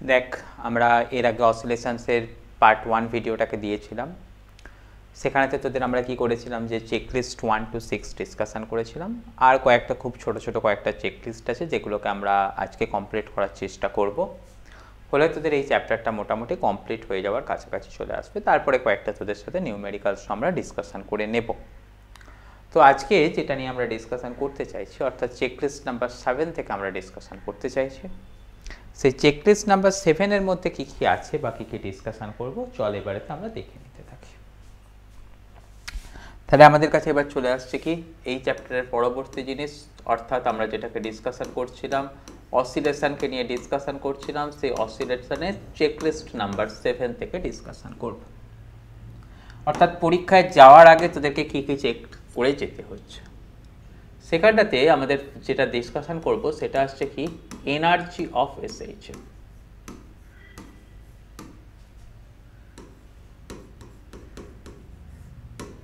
দেখ আমরা এর আগে অসিলেশনসের পার্ট 1 ভিডিওটাকে দিয়েছিলাম, সেখানেতে তোদের আমরা কি করেছিলাম যে চেকলিস্ট 1 to 6 ডিসকাশন করেছিলাম, আর কয়েকটা খুব ছোট ছোট কয়েকটা চেকলিস্ট আছে যেগুলোকে আমরা আজকে কমপ্লিট করার চেষ্টা করব। হলে তোদের এই চ্যাপ্টারটা মোটামুটি কমপ্লিট হয়ে যাওয়ার কাছাকাছি চলে আসবে, তারপরে কয়েকটা তোদের সাথে নিউমেরিক্যালস আমরা ডিসকাশন করে নেব। তো আজকে যেটা নিয়ে আমরা ডিসকাশন করতে চাইছি অর্থাৎ চেকলিস্ট নাম্বার 7 থেকে আমরা ডিসকাশন করতে চাইছি, সেই চেকলিস্ট নাম্বার 7 এর মধ্যে কি কি আছে বা কি কি ডিসকাশন করব চল এবারে আমরা দেখে নিতে থাকি। তাহলে আমাদের কাছে এবার চলে আসছে কি এই চ্যাপ্টারের পরবর্তী জিনিস, অর্থাৎ আমরা যেটাকে ডিসকাশন করছিলাম অসিলেশনকে নিয়ে ডিসকাশন করছিলাম, সেই অসিলেশনের চেকলিস্ট নাম্বার 7 থেকে ডিসকাশন করব। অর্থাৎ পরীক্ষায় যাওয়ার আগে তোদেরকে কি কি চেক করে যেতে হচ্ছে, সেখানটাতে আমাদের যেটা ডিসকাশন করব সেটা আসছে কি এনার্জি অফ এসএইচএম।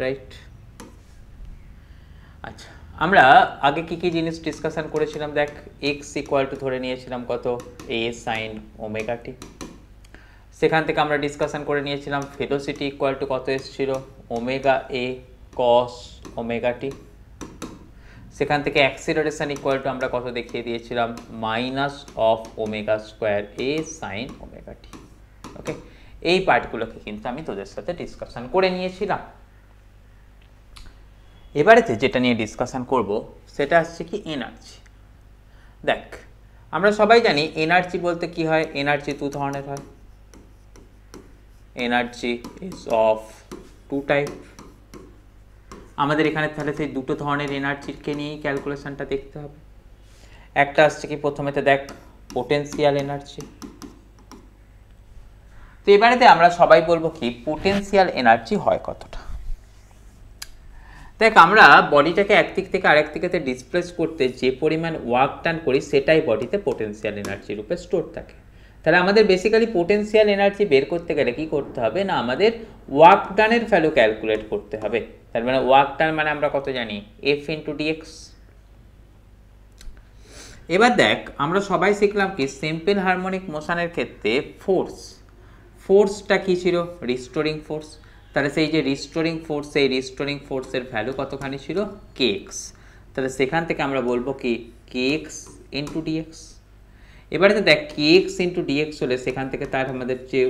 রাইট, আচ্ছা আমরা আগে কি কি জিনিস ডিসকাশন করেছিলাম দেখ, এক্স ইকুয়াল টু ধরে নিয়েছিলাম কত এ সাইন ওমেগা টি, সেখান থেকে আমরা ডিসকাশন করে নিয়েছিলাম ভেলোসিটি ইকুয়াল টু কত এসেছিল ওমেগা এ কস ওমেগা টি, সেখান থেকে অ্যাক্সিলারেশন ইকুয়াল টু আমরা কত দেখিয়ে দিয়েছিলাম minus of omega square A sine omega t. Okay, এই পার্টগুলোকে কিন্তু আমি তোদের সাথে ডিসকাশন করে নিয়েছিলাম। এবারেতে যেটা নিয়ে ডিসকাশন করব সেটা আসছে কি এনার্জি। দেখ আমরা সবাই জানি এনার্জি বলতে কি হয়, এনার্জি দু ধরনের হয়, energy is of two type. আমাদের এখানে তাহলে সেই দুটো ধরনের এনার্জিকে নিয়েই ক্যালকুলেশনটা দেখতে হবে। একটা আসছে কি প্রথমেতে দেখ পোটেনশিয়াল এনার্জি। তো এবারেতে আমরা সবাই বলবো কি পোটেনশিয়াল এনার্জি হয় কতটা। দেখ আমরা বডিটাকে একদিক থেকে আরেক দিকে ডিসপ্লেস করতে যে পরিমাণ ওয়ার্ক ডান করি সেটাই বডিতে পোটেনশিয়াল এনার্জি রূপে স্টোর থাকে। তাহলে আমাদের বেসিক্যালি পোটেনশিয়াল এনার্জি বের করতে গেলে কি করতে হবে না, আমাদের ওয়ার্ক ডানের ভ্যালু ক্যালকুলেট করতে হবে। তার মানে ওয়ার্ক ডান মানে আমরা কত জানি এফ ইন্টু ডিএক্স। এবার দেখ আমরা সবাই শিখলাম কি সিম্পল হারমোনিক মোশনের ক্ষেত্রে ফোর্সটা কি ছিল রিস্টোরিং ফোর্স। তাহলে সেই যে রিস্টোরিং ফোর্স, সেই রিস্টোরিং ফোর্সের ভ্যালু কতখানি ছিল কে এক্স। তাহলে সেখান থেকে আমরা বলবো কি কে এক্স ইন্টু ডিএক্স। এবারে তো দেখ কে এক্স ইন্টু ডিএক্স হলে সেখান থেকে তার আমাদের যে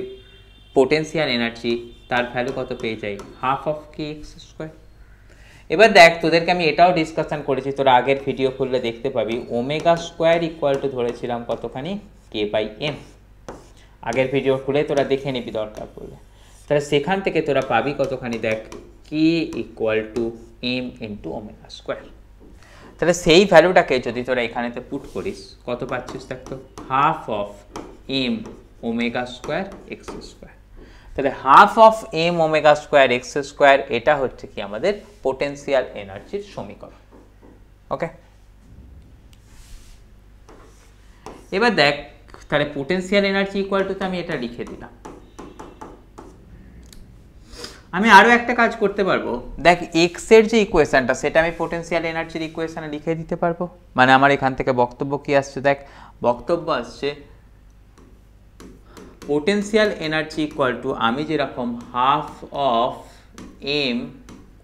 পোটেনশিয়াল এনার্জি তার ভ্যালু কত পেয়ে যাই half of k x square. এবার দেখ তোদেরকে আমি এটাও ডিসকাশন করেছি, তোরা আগের ভিডিও খুললে দেখতে পাবি ওমেগা স্কোয়ার ইকুয়াল টু ধরেছিলাম কতখানি কে বাই এম। আগের ভিডিও খুলে তোরা দেখে নিবি দরকার পড়লে। তাহলে সেখান থেকে তোরা পাবি কতখানি দেখ k equal to m into omega square. তাহলে সেই ভ্যালুটাকে যদি তোরা এখানেতে পুট করিস কত পাচ্ছিস দেখ তো half of M omega square x square. তাহলে half of M omega square x square এটা হচ্ছে কি আমাদের পোটেনশিয়াল এনার্জির সমীকরণ। ওকে, এবার দেখ তাহলে পোটেনশিয়াল এনার্জি ইকুয়াল টু আমি এটা লিখে দিলাম। আমি আরও একটা কাজ করতে পারবো, দেখ এক্স এর যে ইকুয়েশনটা সেটা আমি পোটেনশিয়াল এনার্জির ইকুয়েশনে লিখে দিতে পারবো। মানে আমার এখান থেকে বক্তব্য কি আসছে দেখ, বক্তব্য আসছে পোটেনশিয়াল এনার্জি ইকুয়াল টু আমি যেরকম half of M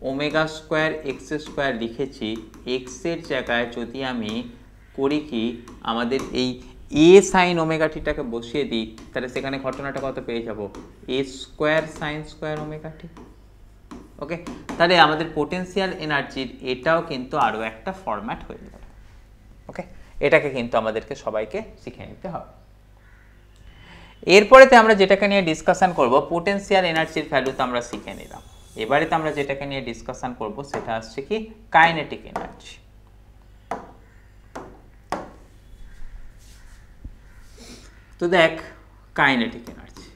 omega square x square লিখেছি, এক্স এর জায়গায় যদি আমি করি কি আমাদের এই এ সাইন ওমেগা টিটাকে বসিয়ে দিই, তাহলে সেখানে ঘটনাটা কত পেয়ে যাব এ square sine square omega t. ওকে, তাহলে আমাদের পোটেনশিয়াল এনার্জির এটাও কিন্তু আরও একটা ফরম্যাট হয়ে যাবে। ওকে, এটাকে কিন্তু আমাদেরকে সবাইকে শিখে নিতে হবে। এরপরেতে আমরা যেটাকে নিয়ে ডিসকাশন করব পোটেনশিয়াল এনার্জির ভ্যালু তো আমরা শিখে নিলাম। এবারেতে আমরা যেটাকে নিয়ে ডিসকাশন করব সেটা আসছে কি কাইনেটিক এনার্জি। তো দেখ কাইনেটিক এনার্জি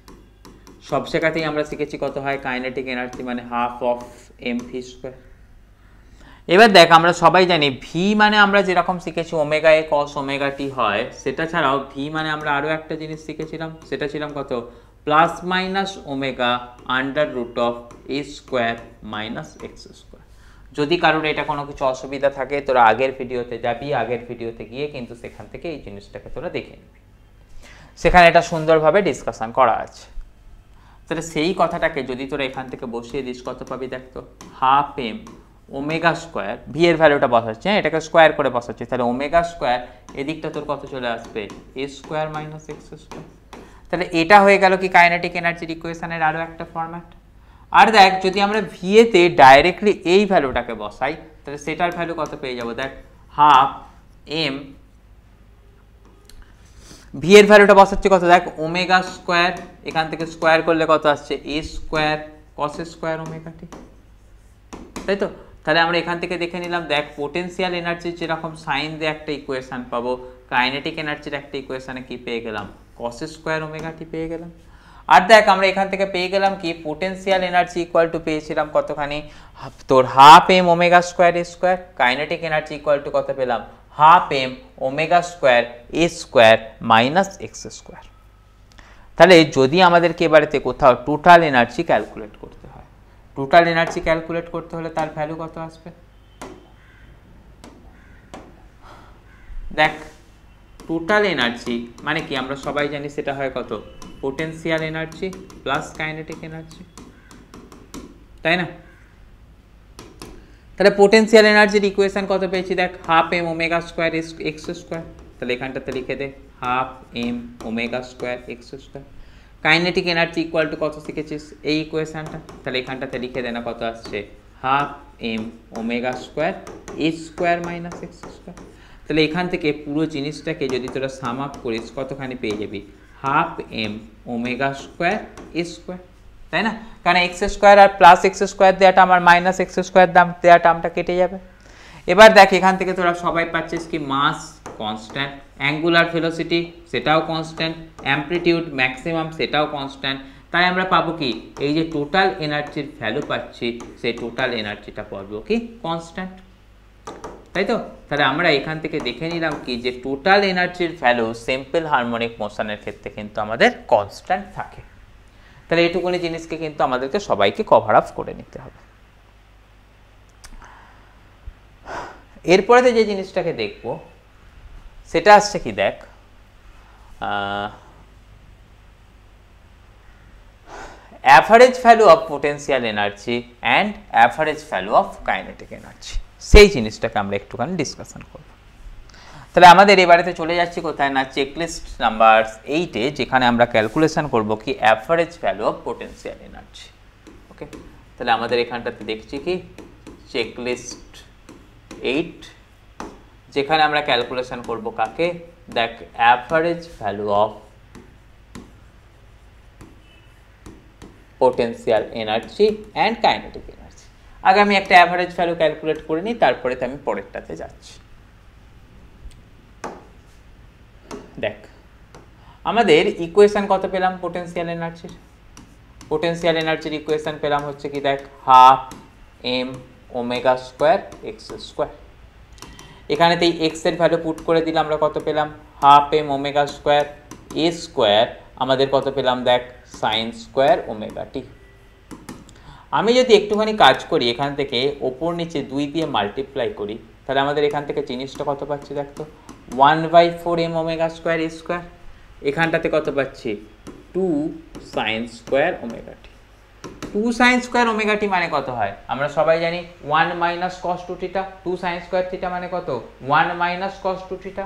সব জায়গাতেই আমরা শিখেছি কত হয় কাইনেটিক এনার্জি মানে half of M V square. এবার দেখ আমরা সবাই জানি ভি মানে আমরা যেরকম শিখেছি ওমেগা এ কস ওমেগা টি হয়, সেটা ছাড়াও ভি মানে আমরা আরও একটা জিনিস শিখেছিলাম, সেটা ছিলাম কত plus minus omega under root of A square minus X square. যদি কারোর এটা কোনো কিছু অসুবিধা থাকে তোরা আগের ভিডিওতে যাবি, আগের ভিডিওতে গিয়ে কিন্তু সেখান থেকে এই জিনিসটাকে তোরা দেখে নিবি। সেখানে এটা সুন্দরভাবে ডিসকাশন করা আছে। তাহলে সেই কথাটাকে যদি তোরা এখান থেকে বসিয়ে দিস কত পাবি দেখতো, half M omega square, V এর ভ্যালুটা বসাচ্ছি, হ্যাঁ এটাকে স্কোয়ার করে বসাচ্ছি, তাহলে ওমেগা স্কোয়ার এদিকটা তোর কত চলে আসবে, এ স্কোয়ার মাইনাস এক্স স্কোয়ার। তাহলে এটা হয়ে গেল কি কাইনেটিক এনার্জির ইকুয়েশনের আরও একটা ফরম্যাট। আর দেখ যদি আমরা ভি এতে ডাইরেক্টলি এই ভ্যালুটাকে বসাই তাহলে সেটার ভ্যালু কত পেয়ে যাবো, দেখ হাফ এম, ভি এর ভ্যালুটা বসাচ্ছি কত, দেখ ওমেগা স্কোয়ার, এখান থেকে স্কোয়ার করলে কত আসছে, এ স্কোয়ার কস স্কোয়ার ওমেগা টি, তাই তো। তাহলে আমরা এখান থেকে দেখে নিলাম, দেখ পোটেনশিয়াল এনার্জির যেরকম সাইন দিয়ে একটা ইকুয়েশন পাবো, কাইনেটিক এনার্জির একটা ইকুয়েশনে কি পেয়ে গেলাম, কস স্কোয়ার ওমেগা টি পেয়ে গেলাম। আর দেখ আমরা এখান থেকে পেয়ে গেলাম কি, পোটেনশিয়াল এনার্জি ইকুয়াল টু পেয়েছিলাম কতখানি, তোর half M omega square A square, kinetic energy equal to কত পেলাম, half M omega square A square minus X square. তাহলে যদি আমাদেরকে এবারেতে কোথাও টোটাল এনার্জি ক্যালকুলেট করতে হয়, টোটাল এনার্জি ক্যালকুলেট করতে হলে তার ভ্যালু কত আসবে, দেখ টোটাল এনার্জি মানে কি আমরা সবাই জানি সেটা হয় কত, potential energy plus kinetic energy, তাই না। তাহলে পোটেনশিয়াল এনার্জির ইকুয়েশন কত পেয়েছি, দেখ half M omega square x square, তাহলে এখানটাতে লিখে দে half M omega square x square. Kinetic energy equal to কত শিখেছিস এই ইকুয়েশনটা, তাহলে এখানটাতে লিখে দে না কত আসছে, half M omega square A square minus X square. তাহলে এখান থেকে পুরো জিনিসটাকে যদি তোরা সাম আপ করিস কতখানি পেয়ে যাবি, half M omega square A square, তাই না। কারণ এক্স স্কোয়ার আর প্লাস এক্স স্কোয়ার দেওয়াটা আমার মাইনাস এক্স স্কোয়ার দাম দেওয়া টার্মটা কেটে যাবে। এবার দেখ এখান থেকে তোরা সবাই পাচ্ছিস কি, মাস কনস্ট্যান্ট, অ্যাঙ্গুলার ভেলোসিটি সেটাও কনস্ট্যান্ট, অ্যামপ্লিটিউড ম্যাক্সিমাম সেটাও কনস্ট্যান্ট, তাই আমরা পাবো কি, এই যে টোটাল এনার্জির ভ্যালু পাচ্ছি সেই টোটাল এনার্জিটা পাবো কি কনস্ট্যান্ট, তাই তো। তাহলে আমরা এখান থেকে দেখে নিলাম কি, যে টোটাল এনার্জির ভ্যালু সিম্পল হারমোনিক মোশনের ক্ষেত্রে কিন্তু আমাদের কনস্ট্যান্ট থাকে। তাহলে এইটুকুনি জিনিসকে কিন্তু আমাদেরকে সবাইকে কভার আপ করে নিতে হবে। এরপরে যে জিনিসটাকে দেখব সেটা আসছে কি, দেখ average value of potential energy and average value of kinetic energy, সেই জিনিসটাকে আমরা একটুখানি ডিসকাশন করব। তাহলে আমাদের এবারেতে চলে যাচ্ছি কোথায় না, চেকলিস্ট নাম্বার 8-এ, যেখানে আমরা ক্যালকুলেশন করব কি average value of potential energy. Okay, তাহলে আমাদের এখানটাতে দেখছি কি চেকলিস্ট 8, যেখানে আমরা ক্যালকুলেশন করব কাকে, দেখ average value of potential energy and kinetic energy. আগে আমি একটা অ্যাভারেজ ভ্যালু ক্যালকুলেট করে নিই, তারপরে তো আমি পরেরটাতে যাচ্ছি। দেখ আমাদের ইকুয়েশন কত পেলাম পোটেনশিয়াল এনার্জির, পোটেনশিয়াল এনার্জির ইকুয়েশন পেলাম হচ্ছে কি, দেখ half M omega square x square. এখানেতেই এক্স এর ভ্যালু পুট করে দিলে আমরা কত পেলাম, half M omega square A square, আমাদের কত পেলাম, দেখ সাইন স্কোয়ার ওমেগা টি। আমি যদি একটুখানি কাজ করি এখান থেকে ওপর নিচে 2 দিয়ে মাল্টিপ্লাই করি, তাহলে আমাদের এখান থেকে জিনিসটা কত পাচ্ছি, দেখ তো 1/4 M omega square A square, এখানটাতে কত পাচ্ছি 2 সাইন স্কোয়ার ওমেগা টি। 2 সাইন স্কোয়ার ওমেগা টি মানে কত হয় আমরা সবাই জানি, 1 minus cos 2 theta, 2 sine square theta মানে কত, 1 মাইনাস কস 2 থিটা।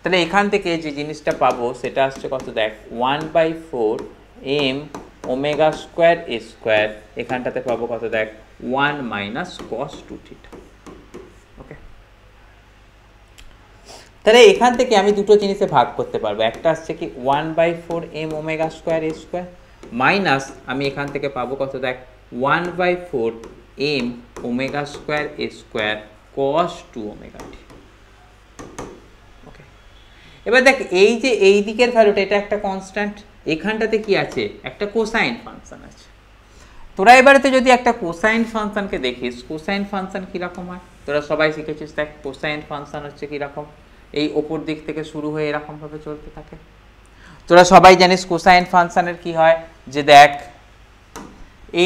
তাহলে এখান থেকে যে জিনিসটা পাবো সেটা আসছে কত, দেখ 1/4 M omega square A square, এখানটাতে পাবো কত, দেখ 1 মাইনাস কস 2 থিটা। ওকে, তাহলে এখান থেকে আমি দুটো জিনিসে ভাগ করতে পারবো, একটা আসছে কি 1/4 M omega square A square minus আমি এখান থেকে পাবো কত, দেখ 1/4 M omega square A square cos 2 omega t. ওকে, এবার দেখ এই যে এই দিকের ভ্যালুটা এটা একটা কনস্ট্যান্ট, এখানটাতে কি আছে একটা কোসাইন ফাংশন আছে। তোরা এবারেতে যদি একটা কোসাইন ফাংশনকে দেখিস, কোসাইন ফাংশন কীরকম হয় তোরা সবাই শিখেছিস, দেখ কোসাইন ফাংশন হচ্ছে কীরকম, এই ওপর দিক থেকে শুরু হয়ে এরকমভাবে চলতে থাকে। তোরা সবাই জানিস কোসাইন ফাংশনের কি হয়, যে দেখ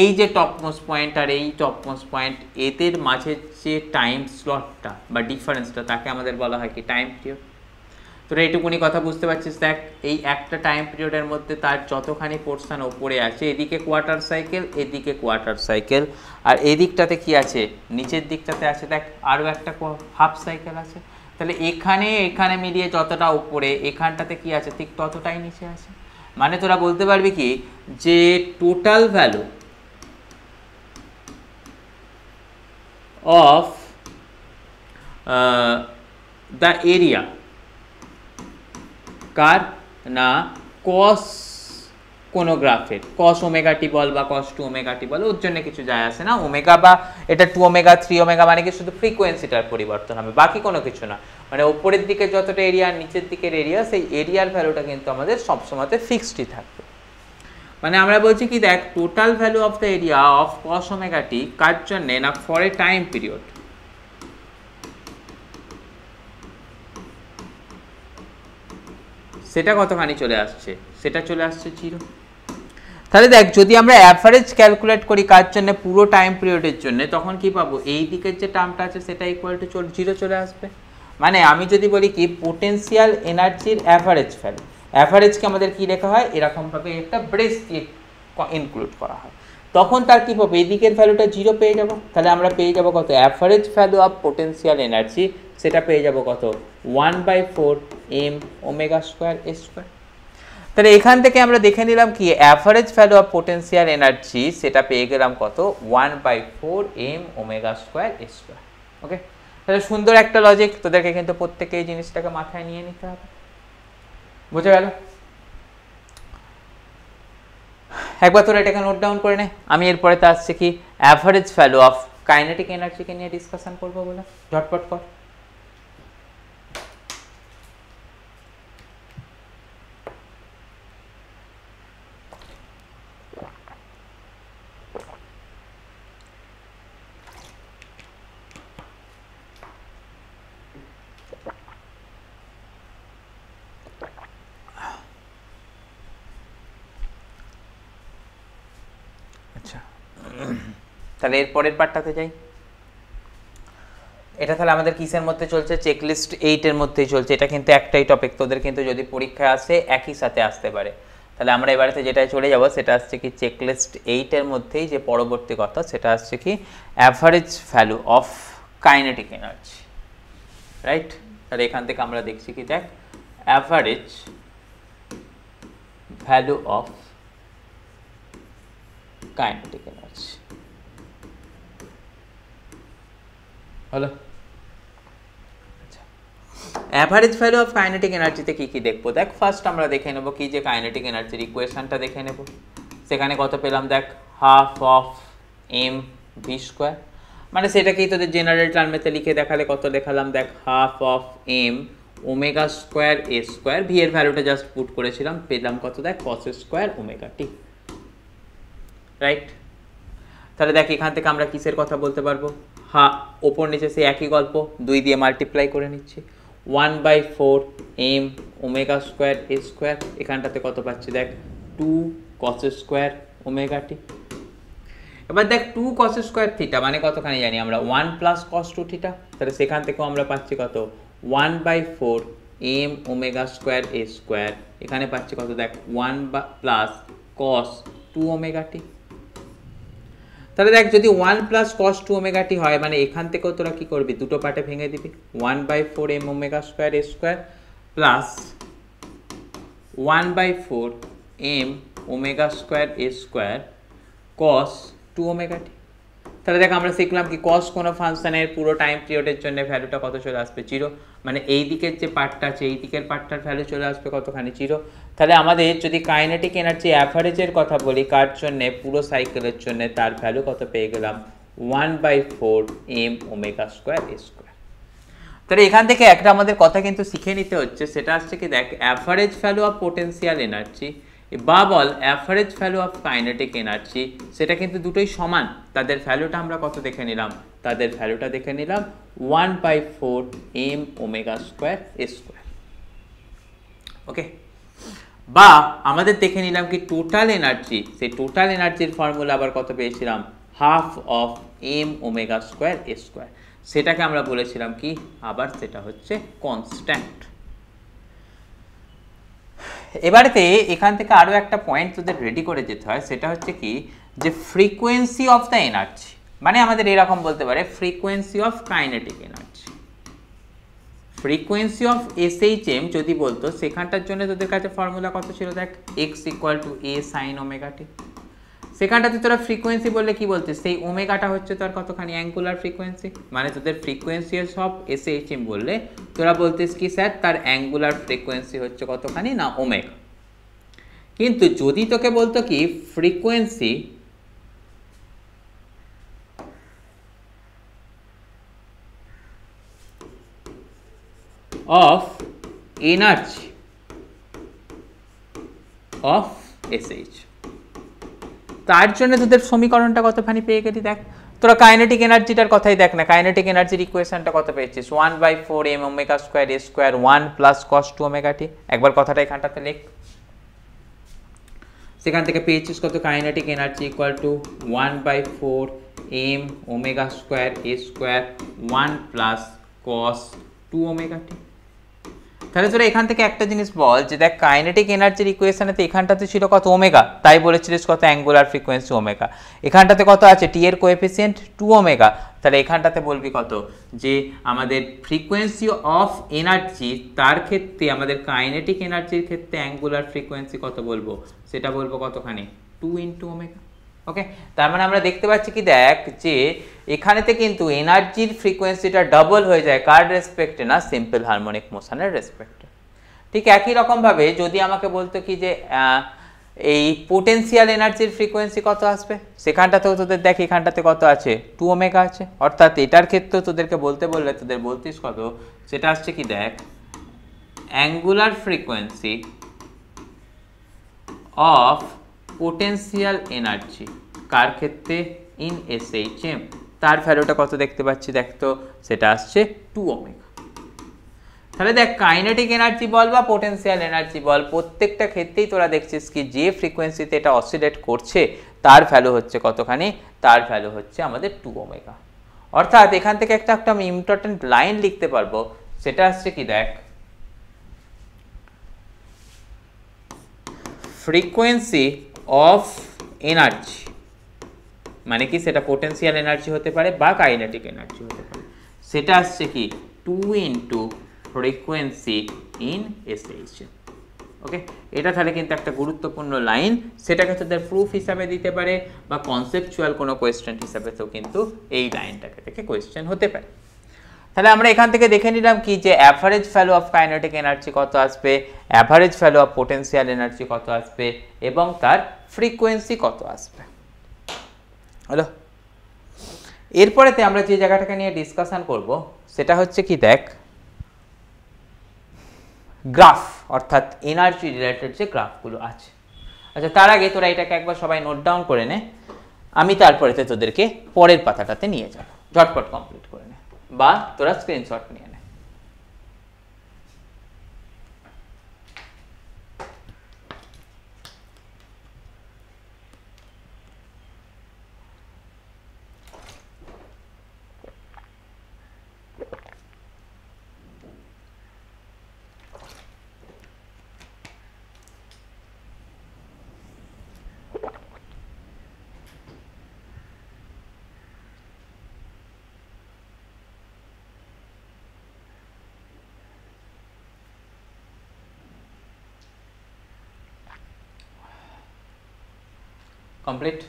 এই যে টপমোস্ট পয়েন্ট আর এই টপমোস্ট পয়েন্ট এদের মাঝে যে টাইম স্লটটা বা ডিফারেন্সটা তাকে আমাদের বলা হয় কি টাইম পিরিয়ড। তোরা এইটুকুনি কথা বুঝতে পারছিস। দেখ এই একটা টাইম পিরিয়ডের মধ্যে তার যতখানি পোর্শন ওপরে আছে, এদিকে কোয়ার্টার সাইকেল, এদিকে কোয়ার্টার সাইকেল, আর এদিকটাতে কি আছে, নিচের দিকটাতে আছে দেখ আরও একটা হাফ সাইকেল আছে। তাহলে এখানে মিলিয়ে যতটা উপরে, এখানটাতে কি আছে ঠিক ততটাই নিচে আছে। মানে তোরা বলতে পারবি কি যে total value of the area কার না কস কোনো গ্রাফের, কস ওমেগা টি বল বা কস টু ওমেগা টি বল, ওর জন্য কিছু যায় আসে না। ওমেগা বা এটা 2 ওমেগা 3 ওমেগা মানে কি শুধু ফ্রিকোয়েন্সিটার পরিবর্তন হবে, বাকি কোনো কিছু না। মানে উপরের দিকে যতটা এরিয়া আর নিচের দিকের এরিয়া, সেই এরিয়ার ভ্যালুটা কিন্তু আমাদের সবসময়তে ফিক্সডই থাকবে। মানে আমরা বলছি কি দেখ total value of the area of cos omega t কার জন্যে না ফর এ টাইম পিরিয়ড, সেটা কতখানি চলে আসছে, সেটা চলে আসছে 0। তাহলে দেখ যদি আমরা অ্যাভারেজ ক্যালকুলেট করি কার জন্য, পুরো টাইম পিরিয়ডের জন্য, তখন কি পাবো, এই দিকের যে টার্মটা আছে সেটা ইকুয়াল টু 0 চলে আসবে। মানে আমি যদি বলি কি পোটেনশিয়াল এনার্জির অ্যাভারেজ ভ্যালু, অ্যাভারেজকে আমাদের কি লেখা হয় এরকমভাবে একটা ব্রেস দিয়ে ইনক্লুড করা হয়, তখন তার কী পাবো, এই দিকের ভ্যালুটা 0 পেয়ে যাব। তাহলে আমরা পেয়ে যাব কত, average value of potential energy, সেটা পেয়ে যাব কত 1/4 m omega square A square. তাহলে এখান থেকে আমরা দেখে নিলাম কি average value of potential energy, সেটা পেয়ে গেলাম কত 1/4 m omega square A square. ওকে, তাহলে সুন্দর একটা লজিক, তোদেরকে কিন্তু প্রত্যেকে এই জিনিসটাকে মাথায় নিয়ে নিতে হবে। বুঝে গেল? একবার তোরা এটাকে নোট ডাউন করে নে। আমি এরপরে তো আসছে কি অ্যাভারেজ ভ্যালু অফ কাইনেটিক এনার্জিকে নিয়ে ডিসকাশন করবো বলে, ঝটপট কর। তাহলে এর পরের পার্টটাতে যাই। এটা তাহলে আমাদের কিসের মধ্যে চলছে, চেকলিস্ট 8 এর মধ্যেই চলছে। এটা কিন্তু একটাই টপিক, তোদের কিন্তু যদি পরীক্ষায় আসে একই সাথে আসতে পারে। তাহলে আমরা এবারেতে যেটায় চলে যাব সেটা আসছে কি চেকলিস্ট 8 এর মধ্যেই যে পরবর্তী কথা, সেটা আসছে কি average value of kinetic energy, right. তাহলে এখান থেকে আমরা দেখছি কি দেখ average value of kinetic energy হলো। আচ্ছা, অ্যাভারেজ ভ্যালু অফ কাইনেটিক এনার্জিতে কি কি দেখবো, দেখ ফার্স্ট আমরা দেখে নেব কি যে কাইনেটিক এনার্জির ইকুয়েশনটা দেখে নেব। সেখানে কত পেলাম দেখ, half of M V square, মানে সেটাকেই তোদের জেনারেল টার্মেতে লিখে দেখালে কত দেখালাম দেখ, half of M omega square A square, V এর ভ্যালুটা জাস্ট পুট করেছিলাম, পেলাম কত দেখ cos square omega T, right. তাহলে দেখ এখান থেকে আমরা কিসের কথা বলতে পারবো, ওপর নিচে সেই একই গল্প, 2 দিয়ে মাল্টিপ্লাই করে নিচ্ছি, 1/4 m omega square A square, এখানটাতে কত পাচ্ছি দেখ 2 cos স্কোয়ার ওমেগা টি। এবার দেখ 2 cos স্কোয়ার থিটা মানে কতখানি জানি আমরা, 1 প্লাস cos 2 থিটা। তাহলে সেখান থেকেও আমরা পাচ্ছি কত 1/4 m omega square A square, এখানে পাচ্ছি কত দেখ 1 প্লাস cos 2 ওমেগা টি। তাহলে দেখ যদি 1 প্লাস cos 2 ওমেগা টি হয়, মানে এখান থেকেও তোরা কি করবি, দুটো পার্টে ভেঙে দিবি, 1/4 m omega square A square plus 1/4 m omega square A square cos 2 omega t. তাহলে দেখ আমরা শিখলাম কি cos কোনো ফাংশনের পুরো টাইম পিরিয়ডের জন্য ভ্যালুটা কত চলে আসবে 0, মানে এই দিকের যে পার্টটা আছে এই দিকের পার্টটার ভ্যালু চলে আসবে কতখানি 0। তাহলে আমাদের যদি কাইনেটিক এনার্জি অ্যাভারেজের কথা বলি কার জন্য, পুরো সাইকেলের জন্য, তার ভ্যালু কত পেয়ে গেলাম 1/4 m omega square A square. তাহলে এখান থেকে একটা আমাদের কথা কিন্তু শিখে নিতে হচ্ছে, সেটা আসছে কি দেখ average value of potential energy বা বল average value of kinetic energy, সেটা কিন্তু দুটোই সমান। তাদের ভ্যালুটা আমরা কত দেখে নিলাম, তাদের ভ্যালুটা দেখে নিলাম 1/4 m omega square A square. ওকে, বা আমাদের দেখে নিলাম কি টোটাল এনার্জি, সেই টোটাল এনার্জির ফর্মুলা আবার কত পেয়েছিলাম, half of m omega square A square, সেটাকে আমরা বলেছিলাম কি আবার সেটা হচ্ছে কনস্ট্যান্ট। এবারেতে এখান থেকে আরও একটা পয়েন্ট তোদের রেডি করে যেতে হয়, সেটা হচ্ছে কি যে ফ্রিকোয়েন্সি অফ দ্য এনার্জি, মানে আমাদের এরকম বলতে পারে frequency of kinetic energy. Frequency of SHM যদি বলতো, সেখানটার জন্য তোদের কাছে ফর্মুলা কত ছিল দেখ, x = a sin omega t. সেখানটাতে তোরা ফ্রিকোয়েন্সি বললে কি বলতে, সেই ওমেগাটা হচ্ছে তোর কতখানি অ্যাঙ্গুলার ফ্রিকোয়েন্সি, মানে তোদের ফ্রিকোয়েন্সি অফ SHM বললে তোরা বলতিস কি স্যার তার অ্যাঙ্গুলার ফ্রিকোয়েন্সি হচ্ছে কতখানি না ওমেগা। কিন্তু যদি তোকে বলতো কি frequency of energy of SH, তার জন্য তোদের সমীকরণটা কতখানি পেয়ে গেলি দেখ। তোরা কাইনেটিক এনার্জিটার কথাই দেখ না, কাইনেটিক এনার্জির ইকুয়েশনটা কত পেয়েছিস, 1/4 m² a² 1 + cos 2 ওমেগা টি। একবার কথাটা এখানটাতে লেখ, সেখান থেকে পেয়েছিস কত, kinetic energy = 1/4 m omega square a² 1 + cos 2 omega t. তাহলে তোরা এখান থেকে একটা জিনিস বল যে দেখ কাইনেটিক এনার্জির ইকুয়েশনেতে এখানটাতে ছিল কত ওমেগা, তাই বলেছিলিস কত অ্যাঙ্গুলার ফ্রিকোয়েন্সি ওমেগা। এখানটাতে কত আছে, টি এর কোএফিসিয়েন্ট 2 ওমেগা, তাহলে এখানটাতে বলবি কত যে আমাদের ফ্রিকোয়েন্সি অফ এনার্জি, তার ক্ষেত্রে আমাদের কাইনেটিক এনার্জির ক্ষেত্রে অ্যাঙ্গুলার ফ্রিকোয়েন্সি কত বলবো, সেটা বলবো কতখানি 2 × ওমেগা। ওকে, তার মানে আমরা দেখতে পাচ্ছি কি দেখ যে এখানেতে কিন্তু এনার্জির ফ্রিকোয়েন্সিটা ডাবল হয়ে যায়, কার রেসপেক্টে না, সিম্পল হারমোনিক মোশনের রেসপেক্টে। ঠিক একই রকমভাবে যদি আমাকে বলতো কি যে এই পোটেনশিয়াল এনার্জির ফ্রিকোয়েন্সি কত আসবে, সেখানটাতেও তোদের দেখ এখানটাতে কত আছে 2 ওমেগা আছে, অর্থাৎ এটার ক্ষেত্রেও তোদেরকে বলতে বললে তোদের বলতিস কত, সেটা আসছে কি দেখ angular frequency of potential energy, কার ক্ষেত্রে, ইন SHM, তার ভ্যালুটা কত দেখতে পাচ্ছি দেখ তো, সেটা আসছে 2 ওমেগা। তাহলে দেখ কাইনেটিক এনার্জি বল বা পোটেনশিয়াল এনার্জি বল, প্রত্যেকটা ক্ষেত্রেই তোরা দেখছিস কি যে ফ্রিকোয়েন্সিতে এটা অসিলেট করছে তার ভ্যালু হচ্ছে কতখানি, তার ভ্যালু হচ্ছে আমাদের 2 ওমেগা। অর্থাৎ এখান থেকে একটা আমি ইম্পর্টেন্ট লাইন লিখতে পারবো, সেটা আসছে কি দেখ ফ্রিকোয়েন্সি অফ এনার্জি, মানে কি সেটা পোটেনশিয়াল এনার্জি হতে পারে বা কাইনেটিক এনার্জি হতে পারে, সেটা আসছে কি 2 × ফ্রিকোয়েন্সি ইন SHM। ওকে, এটা তাহলে কিন্তু একটা গুরুত্বপূর্ণ লাইন, সেটাকে তোদের প্রুফ হিসাবে দিতে পারে বা কনসেপচুয়াল কোনো কোয়েশ্চেন হিসাবে তো কিন্তু এই লাইনটাকে থেকে কোয়েশ্চেন হতে পারে। তাহলে আমরা এখান থেকে দেখে নিলাম কি যে average value of kinetic energy কত আসবে, average value of potential energy কত আসবে এবং তার ফ্রিকোয়েন্সি কত আসবে। হলো, এরপরেতে আমরা যে জায়গাটাকে নিয়ে ডিসকাশন করব সেটা হচ্ছে কি দেখ গ্রাফ, অর্থাৎ এনার্জি রিলেটেড যে গ্রাফগুলো আছে। আচ্ছা, তার আগে তোরা এটাকে একবার সবাই নোট ডাউন করে নে, আমি তারপরেতে তোদেরকে পরের পাতাটাতে নিয়ে যাব, ঝটপট কমপ্লিট করে নে বা তোরা স্ক্রিনশট নিয়ে নে। কমপ্লিট,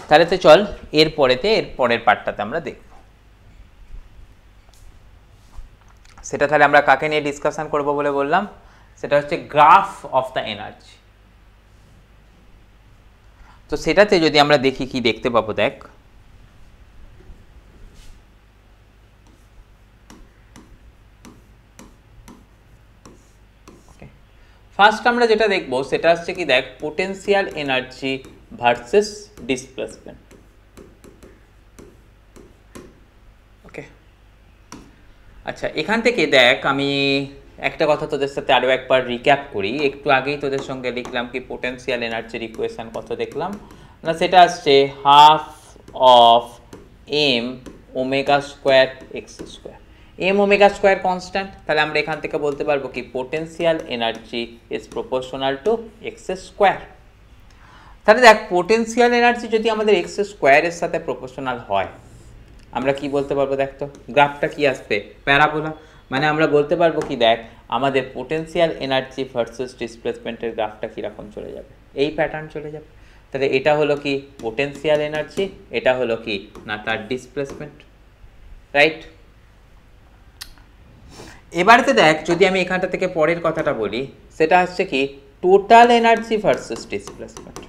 তাহলে তো চল এর পরের পার্টটাতে আমরা দেখব। সেটা তাহলে আমরা কাকে নিয়ে ডিসকাশন করব বলে বললাম, সেটা হচ্ছে গ্রাফ অফ দ্য এনার্জি। তো সেটাতে যদি আমরা দেখি কি দেখতে পাবো দেখ, ফার্স্ট আমরা যেটা দেখবো সেটা হচ্ছে কি দেখ পোটেনশিয়াল এনার্জি ভার্সেস ডিসপ্লেসমেন্ট। ওকে, আচ্ছা এখান থেকে দেখ আমি একটা কথা তোদের সাথে আরও একবার রিক্যাপ করি। একটু আগেই তোদের সঙ্গে লিখলাম কি পোটেনশিয়াল এনার্জির ইকুয়েশন কত দেখলাম না, সেটা আসছে ½ m omega square x square. M omega square constant, তাহলে আমরা এখান থেকে বলতে পারবো কি potential energy is proportional to X square. তাহলে দেখ পোটেনশিয়াল এনার্জি যদি আমাদের এক্স স্কোয়ারের সাথে প্রপোর্শনাল হয় আমরা কি বলতে পারবো, দেখ তো গ্রাফটা কি আসবে, প্যারাবোলা। মানে আমরা বলতে পারবো কি, দেখ আমাদের পোটেনশিয়াল এনার্জি ভার্সেস ডিসপ্লেসমেন্টের গ্রাফটা কীরকম চলে যাবে, এই প্যাটার্ন চলে যাবে। তাহলে এটা হলো কি পোটেনশিয়াল এনার্জি, এটা হলো কি না তার ডিসপ্লেসমেন্ট, রাইট। এবারেতে দেখ যদি আমি এখানটা থেকে পরের কথাটা বলি, সেটা হচ্ছে কি টোটাল এনার্জি ভার্সেস ডিসপ্লেসমেন্ট।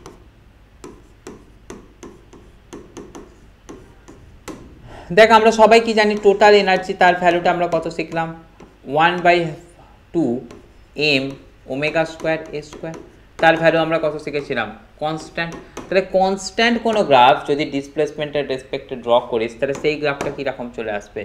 দেখ আমরা সবাই কি জানি টোটাল এনার্জি, তার ভ্যালুটা আমরা কত শিখলাম, 1/2 m omega square A square, তার ভ্যালু আমরা কত শিখেছিলাম, কনস্ট্যান্ট। তাহলে কনস্ট্যান্ট কোনো গ্রাফ যদি ডিসপ্লেসমেন্টের রেসপেক্টে ড্র করিস তাহলে সেই গ্রাফটা কীরকম চলে আসবে,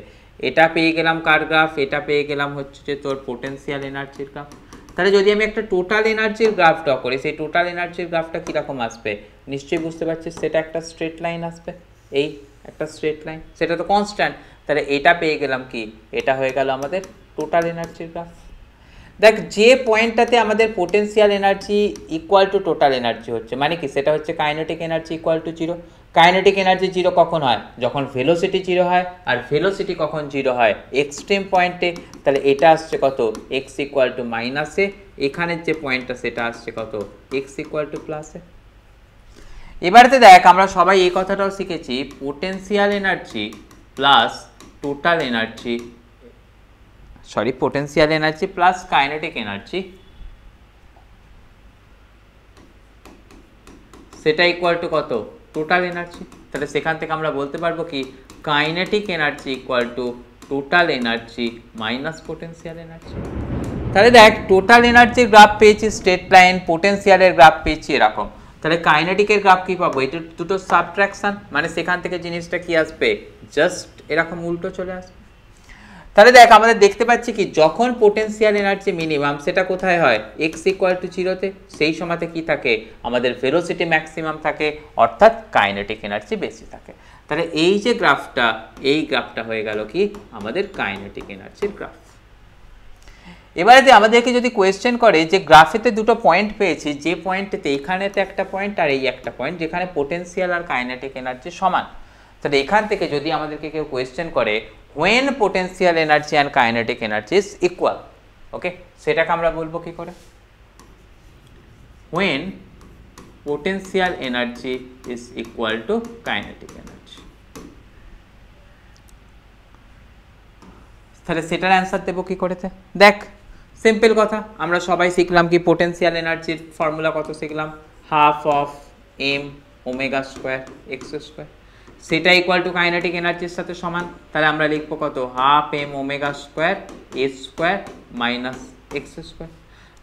এটা পেয়ে গেলাম কার গ্রাফ, এটা পেয়ে গেলাম হচ্ছে যে তোর পোটেনশিয়াল এনার্জির গ্রাফ। তাহলে যদি আমি একটা টোটাল এনার্জির গ্রাফ ড্র করি সেই টোটাল এনার্জির গ্রাফটা কীরকম আসবে, নিশ্চয়ই বুঝতে পারছিস সেটা একটা স্ট্রেট লাইন আসবে, এই একটা স্ট্রেট লাইন, সেটা তো কনস্ট্যান্ট। তাহলে এটা পেয়ে গেলাম কি, এটা হয়ে গেল আমাদের টোটাল এনার্জির গ্রাফ। দেখ যে পয়েন্টটাতে আমাদের potential energy equal to total energy হচ্ছে, মানে কি সেটা হচ্ছে kinetic energy equal two zero. Kinetic energy zero কখন হয়, যখন ভেলোসিটি জিরো হয়, আর ভেলোসিটি কখন জিরো হয়, এক্সট্রিম পয়েন্টে। তাহলে এটা আসছে কত, এক্স ইকুয়াল টু মাইনাসে, এখানের যে পয়েন্টটা সেটা আসছে কত, এক্স ইকুয়াল টু প্লাসে। এবারেতে দেখ আমরা সবাই এই কথাটাও শিখেছি potential energy plus total energy, sorry potential energy plus kinetic energy, সেটা ইকুয়াল টু কত, টোটাল এনার্জি। তাহলে সেখান থেকে আমরা বলতে পারবো কি kinetic energy equal to total energy minus potential energy. তাহলে দেখ টোটাল এনার্জির গ্রাফ পেয়েছি স্ট্রেট লাইন, পোটেনশিয়ালের গ্রাফ পেয়েছি এরকম। তাহলে কাইনেটিকের গ্রাফ কি পাবো, এটা দুটো সাবট্রাকশন, মানে সেখান থেকে জিনিসটা কি আসবে, জাস্ট এরকম উল্টো চলে আসবে। তাহলে দেখ আমাদের দেখতে পাচ্ছি কি যখন পোটেনশিয়াল এনার্জি মিনিমাম সেটা কোথায় হয়, এক্স ইকুয়াল টু জিরোতে, সেই সময়তে কি থাকে আমাদের ভেলোসিটি ম্যাক্সিমাম থাকে, অর্থাৎ কাইনেটিক এনার্জি বেশি থাকে। তাহলে এই যে গ্রাফটা, এই গ্রাফটা হয়ে গেল কি আমাদের কাইনেটিক এনার্জির গ্রাফ। এবারে আমাদেরকে যদি কোয়েশ্চেন করে যে গ্রাফেতে দুটো পয়েন্ট পেয়েছি, যে পয়েন্টেতে এখানেতে একটা পয়েন্ট আর এই একটা পয়েন্ট যেখানে পোটেনশিয়াল আর কাইনেটিক এনার্জি সমান, তাহলে এখান থেকে যদি আমাদেরকে কেউ কোয়েশ্চেন করে when potential energy and kinetic energy is equal, ওকে সেটাকে আমরা বলবো কি করে, when potential energy is equal to kinetic energy। তাহলে সেটার অ্যান্সার দেবো কি করেতে, দেখ সিম্পল কথা, আমরা সবাই শিখলাম কি পোটেনশিয়াল এনার্জির ফর্মুলা কত শিখলাম, half of M omega square x square, সেটা ইকুয়াল টু কাইনেটিক এনার্জির সাথে সমান। তাহলে আমরা লিখবো কত, half M omega square A square minus X square.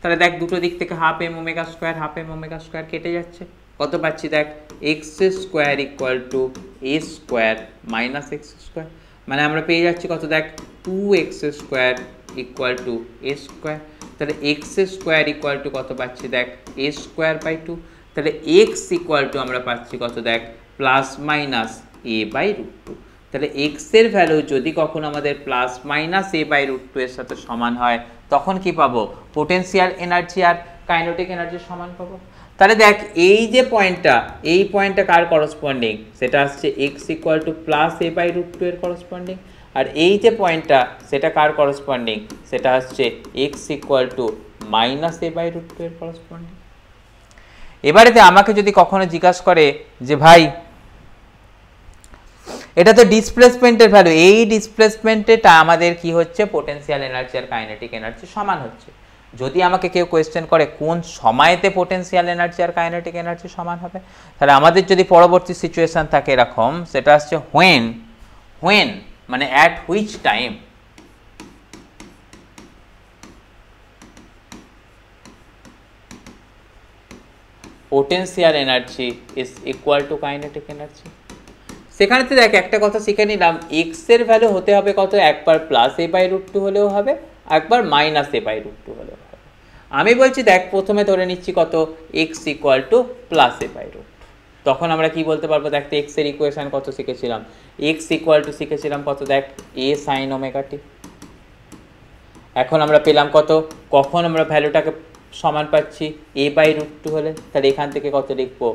তাহলে দেখ দুটো দিক থেকে হাফ এম ওমেগা স্কোয়ার কেটে যাচ্ছে, কত পাচ্ছি দেখ, x square equal to A square minus X square, মানে আমরা পেয়ে যাচ্ছি কত দেখ, 2x square equal to A square. তাহলে এক্স স্কোয়ার ইকুয়াল টু কত পাচ্ছি দেখ, এ স্কোয়ার বাই 2। তাহলে এক্স ইকুয়াল টু আমরা পাচ্ছি কত দেখ, plus minus A by root 2। তাহলে এক্সের ভ্যালু যদি কখন আমাদের plus minus A by root 2 এর সাথে সমান হয় তখন কি পাবো, পোটেনশিয়াল এনার্জি আর কাইনেটিক এনার্জির সমান পাবো। তাহলে দেখ এই যে পয়েন্টটা, এই পয়েন্টটা কার করসপন্ডিং, সেটা আসছে X equal to plus A by root 2 এর করসপন্ডিং, আর এই যে পয়েন্টটা সেটা কার করসপন্ডিং, সেটা হচ্ছে x equal to minus A by root 2 এর করসপন্ডিং। এবারেতে আমাকে যদি কখনো জিজ্ঞাসা করে যে ভাই এটা তো ডিসপ্লেসমেন্টের ভ্যালু, এই ডিসপ্লেসমেন্টেটা আমাদের কি হচ্ছে, পোটেনশিয়াল এনার্জি আর কাইনেটিক এনার্জি সমান হচ্ছে। যদি আমাকে কেউ কোয়েশ্চেন করে কোন সময়তে পোটেনশিয়াল এনার্জি আর কাইনেটিক এনার্জি সমান হবে, তাহলে আমাদের যদি পরবর্তী সিচুয়েশন থাকে এরকম, সেটা হচ্ছে when মানে at which time potential energy is equal to kinetic energy। সেখানে তো দেখ একটা কথা শিখে নিলাম, এক্স এর ভ্যালু হতে হবে কত, একবার প্লাস এ বাই রুট 2 হলেও হবে, একবার মাইনাস এ বাই রুট 2 হলেও হবে। আমি বলছি দেখ প্রথমে ধরে নিচ্ছি কত, x equal to plus A by root, তখন আমরা কি বলতে পারবো, দেখ এক্স এর ইকুয়েশন কত শিখেছিলাম, এক্স ইকুয়াল টু শিখেছিলাম কত দেখ, এ সাইন ওমেগা টি। এখন আমরা পেলাম কত, কখন আমরা ভ্যালুটাকে সমান পাচ্ছি a/√2 হলে, তাহলে এখান থেকে কত লিখবো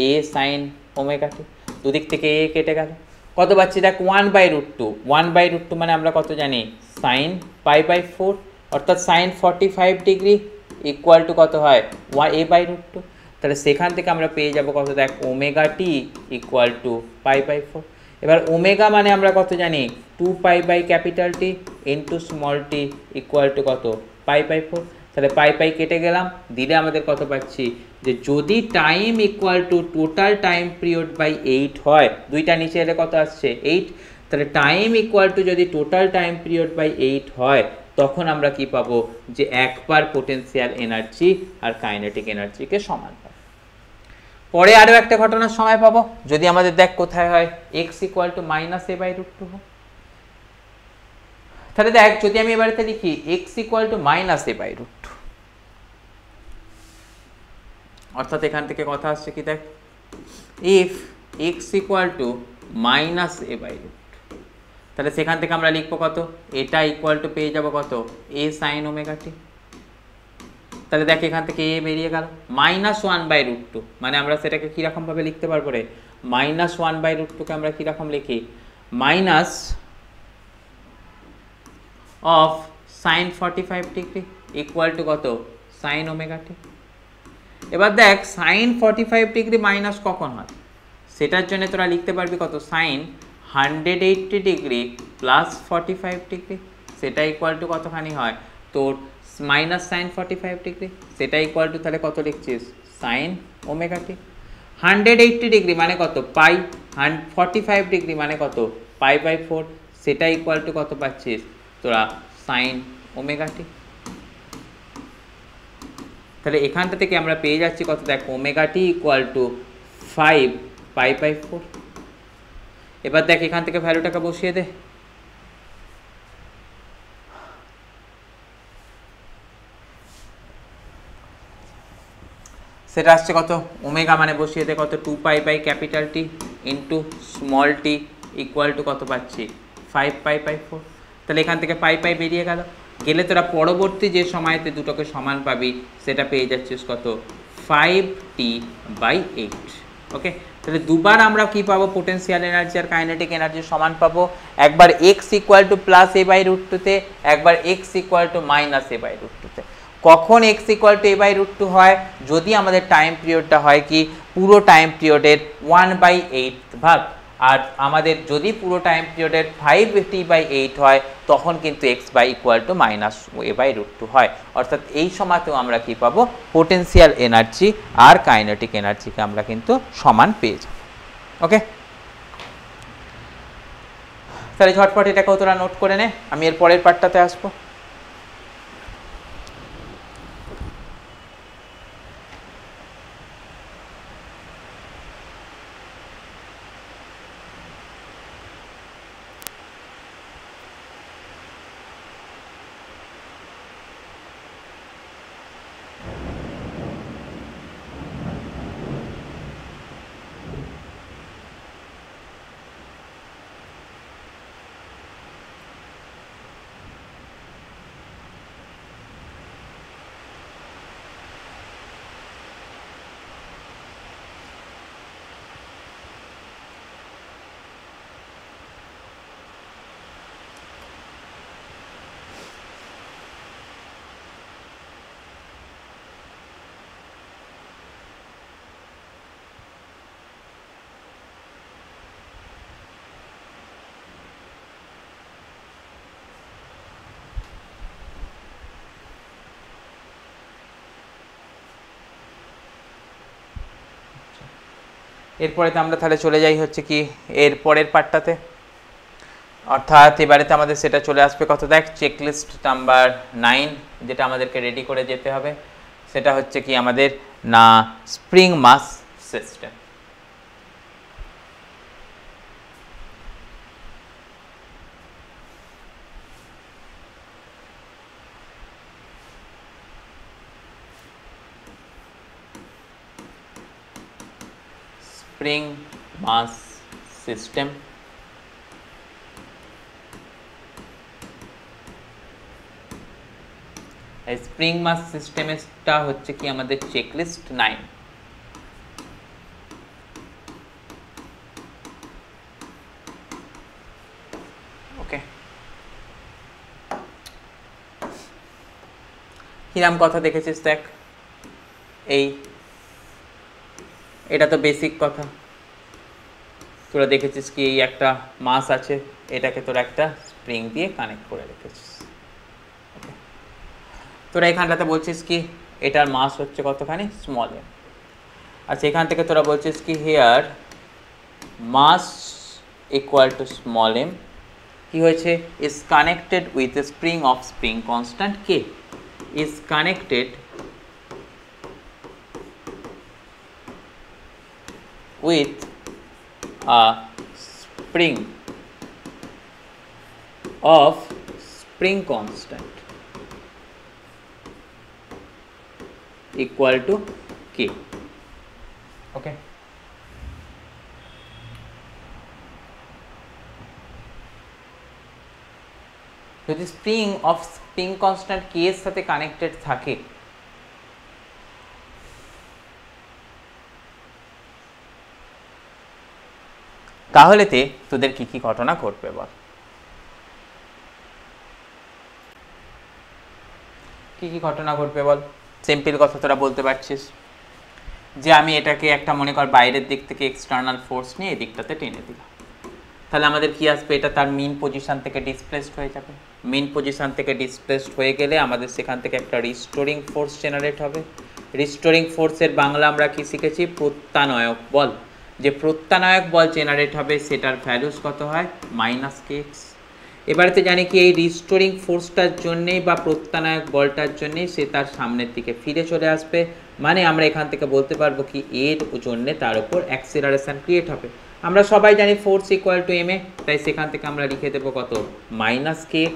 a sin ওমেগা টি, দুদিক থেকে a কেটে গেল, কত পাচ্ছি দেখ 1/√2, 1/√2 মানে আমরা কত জানি sin π/4, অর্থাৎ sin 45 ডিগ্রি ইকুয়াল টু কত হয় a/√2, তাহলে সেখান থেকে আমরা পেয়ে যাব কত দেখ ওমেগা টি ইকুয়াল টু π/4। এবার ওমেগা মানে আমরা কত জানি 2π/T into small T equal to কত π/4, তাহলে পাই কেটে গেলাম, দিলে আমাদের কত পাচ্ছি যে যদি time equal to total time period by 8 হয়, দুইটা নিচে এলে কত আসছে 8, তাহলে টাইম ইকুয়াল টু যদি টোটাল টাইম পিরিয়ড বাই 8 হয় তখন আমরা কি পাবো যে একবার পোটেনশিয়াল এনার্জি আর কাইনেটিক এনার্জিকে সমান পাবো। পরে আরও একটা ঘটনার সময় পাবো, যদি আমাদের দেখ কোথায় হয় x ইকুয়াল টু -a/√2 হয়, তাহলে দেখ যদি আমি এবারেতে লিখি x ইকুয়াল টু -a/√2, অর্থাৎ এখান থেকে কথা আসছে কি দেখ if x equal to -a/√2, তাহলে সেখান থেকে আমরা লিখবো কত, এটা ইকুয়াল টু পেয়ে যাব কত a sin ওমেগা টি, তাহলে দেখ এখান থেকে a বেরিয়ে গেল, -1/√2 মানে আমরা সেটাকে কীরকম ভাবে লিখতে পারবো রে, -1/√2 কে আমরা কীরকম লিখি minus of sin 45 degree equal to কত sin ওমেগা টি। এবার দেখ sin 45 ডিগ্রি মাইনাস কখন হয়, সেটার জন্য তোরা লিখতে পারবি কত sin 180 ডিগ্রি প্লাস 45 ডিগ্রি, সেটা ইকুয়াল টু কতখানি হয় তোর মাইনাস sin 45 ডিগ্রি, সেটা ইকুয়াল টু তাহলে কত লিখছিস sin ওমেগা টি। 180 ডিগ্রি মানে কত পাই, 45 ডিগ্রি মানে কত π/4, সেটা ইকুয়াল টু কত পাচ্ছিস তোরা sin ওমেগা টি। তাহলে এখানটা থেকে আমরা পেয়ে যাচ্ছি কত দেখ ওমেগা টি ইকুয়াল টু 5 π/4। এবার দেখ এখান থেকে ভ্যালুটাকে বসিয়ে দে, সেটা আসছে কত ওমেগা মানে বসিয়ে দে কত 2π/T into small T equal to কত পাচ্ছি 5 π/4, তাহলে এখান থেকে পাই বেরিয়ে গেল, গেলে তোরা পরবর্তী যে সময়তে দুটোকে সমান পাবি সেটা পেয়ে যাচ্ছিস কত 5T/8। ওকে, তাহলে দুবার আমরা কি পাবো পোটেনশিয়াল এনার্জি আর কাইনেটিক এনার্জি সমান পাবো, একবার x equal to plus a/√2 তে, একবার x equal to minus a/√2 তে। কখন x ইকুয়াল টু a/√2 হয়, যদি আমাদের টাইম পিরিয়ডটা হয় কি পুরো টাইম পিরিয়ডের 1/8 ভাগ, আর আমাদের যদি পুরো টাইম পিরিয়ডের 5T/8 হয় তখন কিন্তু x by equal to minus a/√2 হয়, অর্থাৎ এই সময়তেও আমরা কি পাবো পোটেনশিয়াল এনার্জি আর কাইনেটিক এনার্জিকে আমরা কিন্তু সমান পেয়ে যাব। ওকে, তাহলে ঝটপট এটাকেও তোরা নোট করে নে, আমি এর পরের পার্টটাতে আসবো। এরপরে তো আমরা তাহলে চলে যাই হচ্ছে কি এর পরের পার্টটাতে, অর্থাৎ এবারেতে আমাদের সেটা চলে আসবে কত দেখ চেকলিস্ট নাম্বার 9, যেটা আমাদেরকে রেডি করে যেতে হবে, সেটা হচ্ছে কি আমাদের না spring mass system. Spring mass system spring মাস সিস্টেমটা হচ্ছে কি আমাদের চেকলিস্ট 9। ওকে, কিরাম কথা দেখেছিস দেখ, এটা তো বেসিক কথা। তোরা দেখেছিস কি এই একটা মাস আছে, এটাকে তোরা একটা স্প্রিং দিয়ে কানেক্ট করে রেখেছিস। তোরা এখানটাতে বলছিস কি এটার মাস হচ্ছে কতখানি, স্মল এম। আচ্ছা, এখান থেকে তোরা বলছিস কি here mass equal to small m কি হয়েছে, is connected with a spring of spring constant কে, is connected with a spring of spring constant equal to K. Okay. যদি spring of spring constant K এর সাথে connected থাকে, তাহলেতে তোদের কি কি ঘটনা ঘটবে বল, কি কি ঘটনা ঘটবে বল। সিম্পল কথা তোরা বলতে পারছিস যে আমি এটাকে একটা মনে কর বাইরের দিক থেকে এক্সটার্নাল ফোর্স নিয়ে এই দিকটাতে টেনে দিলাম, তাহলে আমাদের কি আসবে, এটা তার মিন পজিশন থেকে ডিসপ্লেসড হয়ে যাবে। মিন পজিশন থেকে ডিসপ্লেসড হয়ে গেলে আমাদের সেখান থেকে একটা রিস্টোরিং ফোর্স জেনারেট হবে। রিস্টোরিং ফোর্সের বাংলা আমরা কি শিখেছি, প্রত্যানয়ক বল। যে প্রত্যানয়ক বল জেনারেট হবে সেটার ভ্যালুস কত হয়, -kx। এবারেতে জানি কি এই রিস্টোরিং ফোর্সটার জন্যেই বা প্রত্যানয়ক বলটার জন্যেই সে তার সামনের দিকে ফিরে চলে আসবে, মানে আমরা এখান থেকে বলতে পারবো কি এর জন্যে তার উপর অ্যাক্সিলারেশন ক্রিয়েট হবে। আমরা সবাই জানি force equal to M A, তাই সেখান থেকে আমরা লিখে দেবো কত, -kx।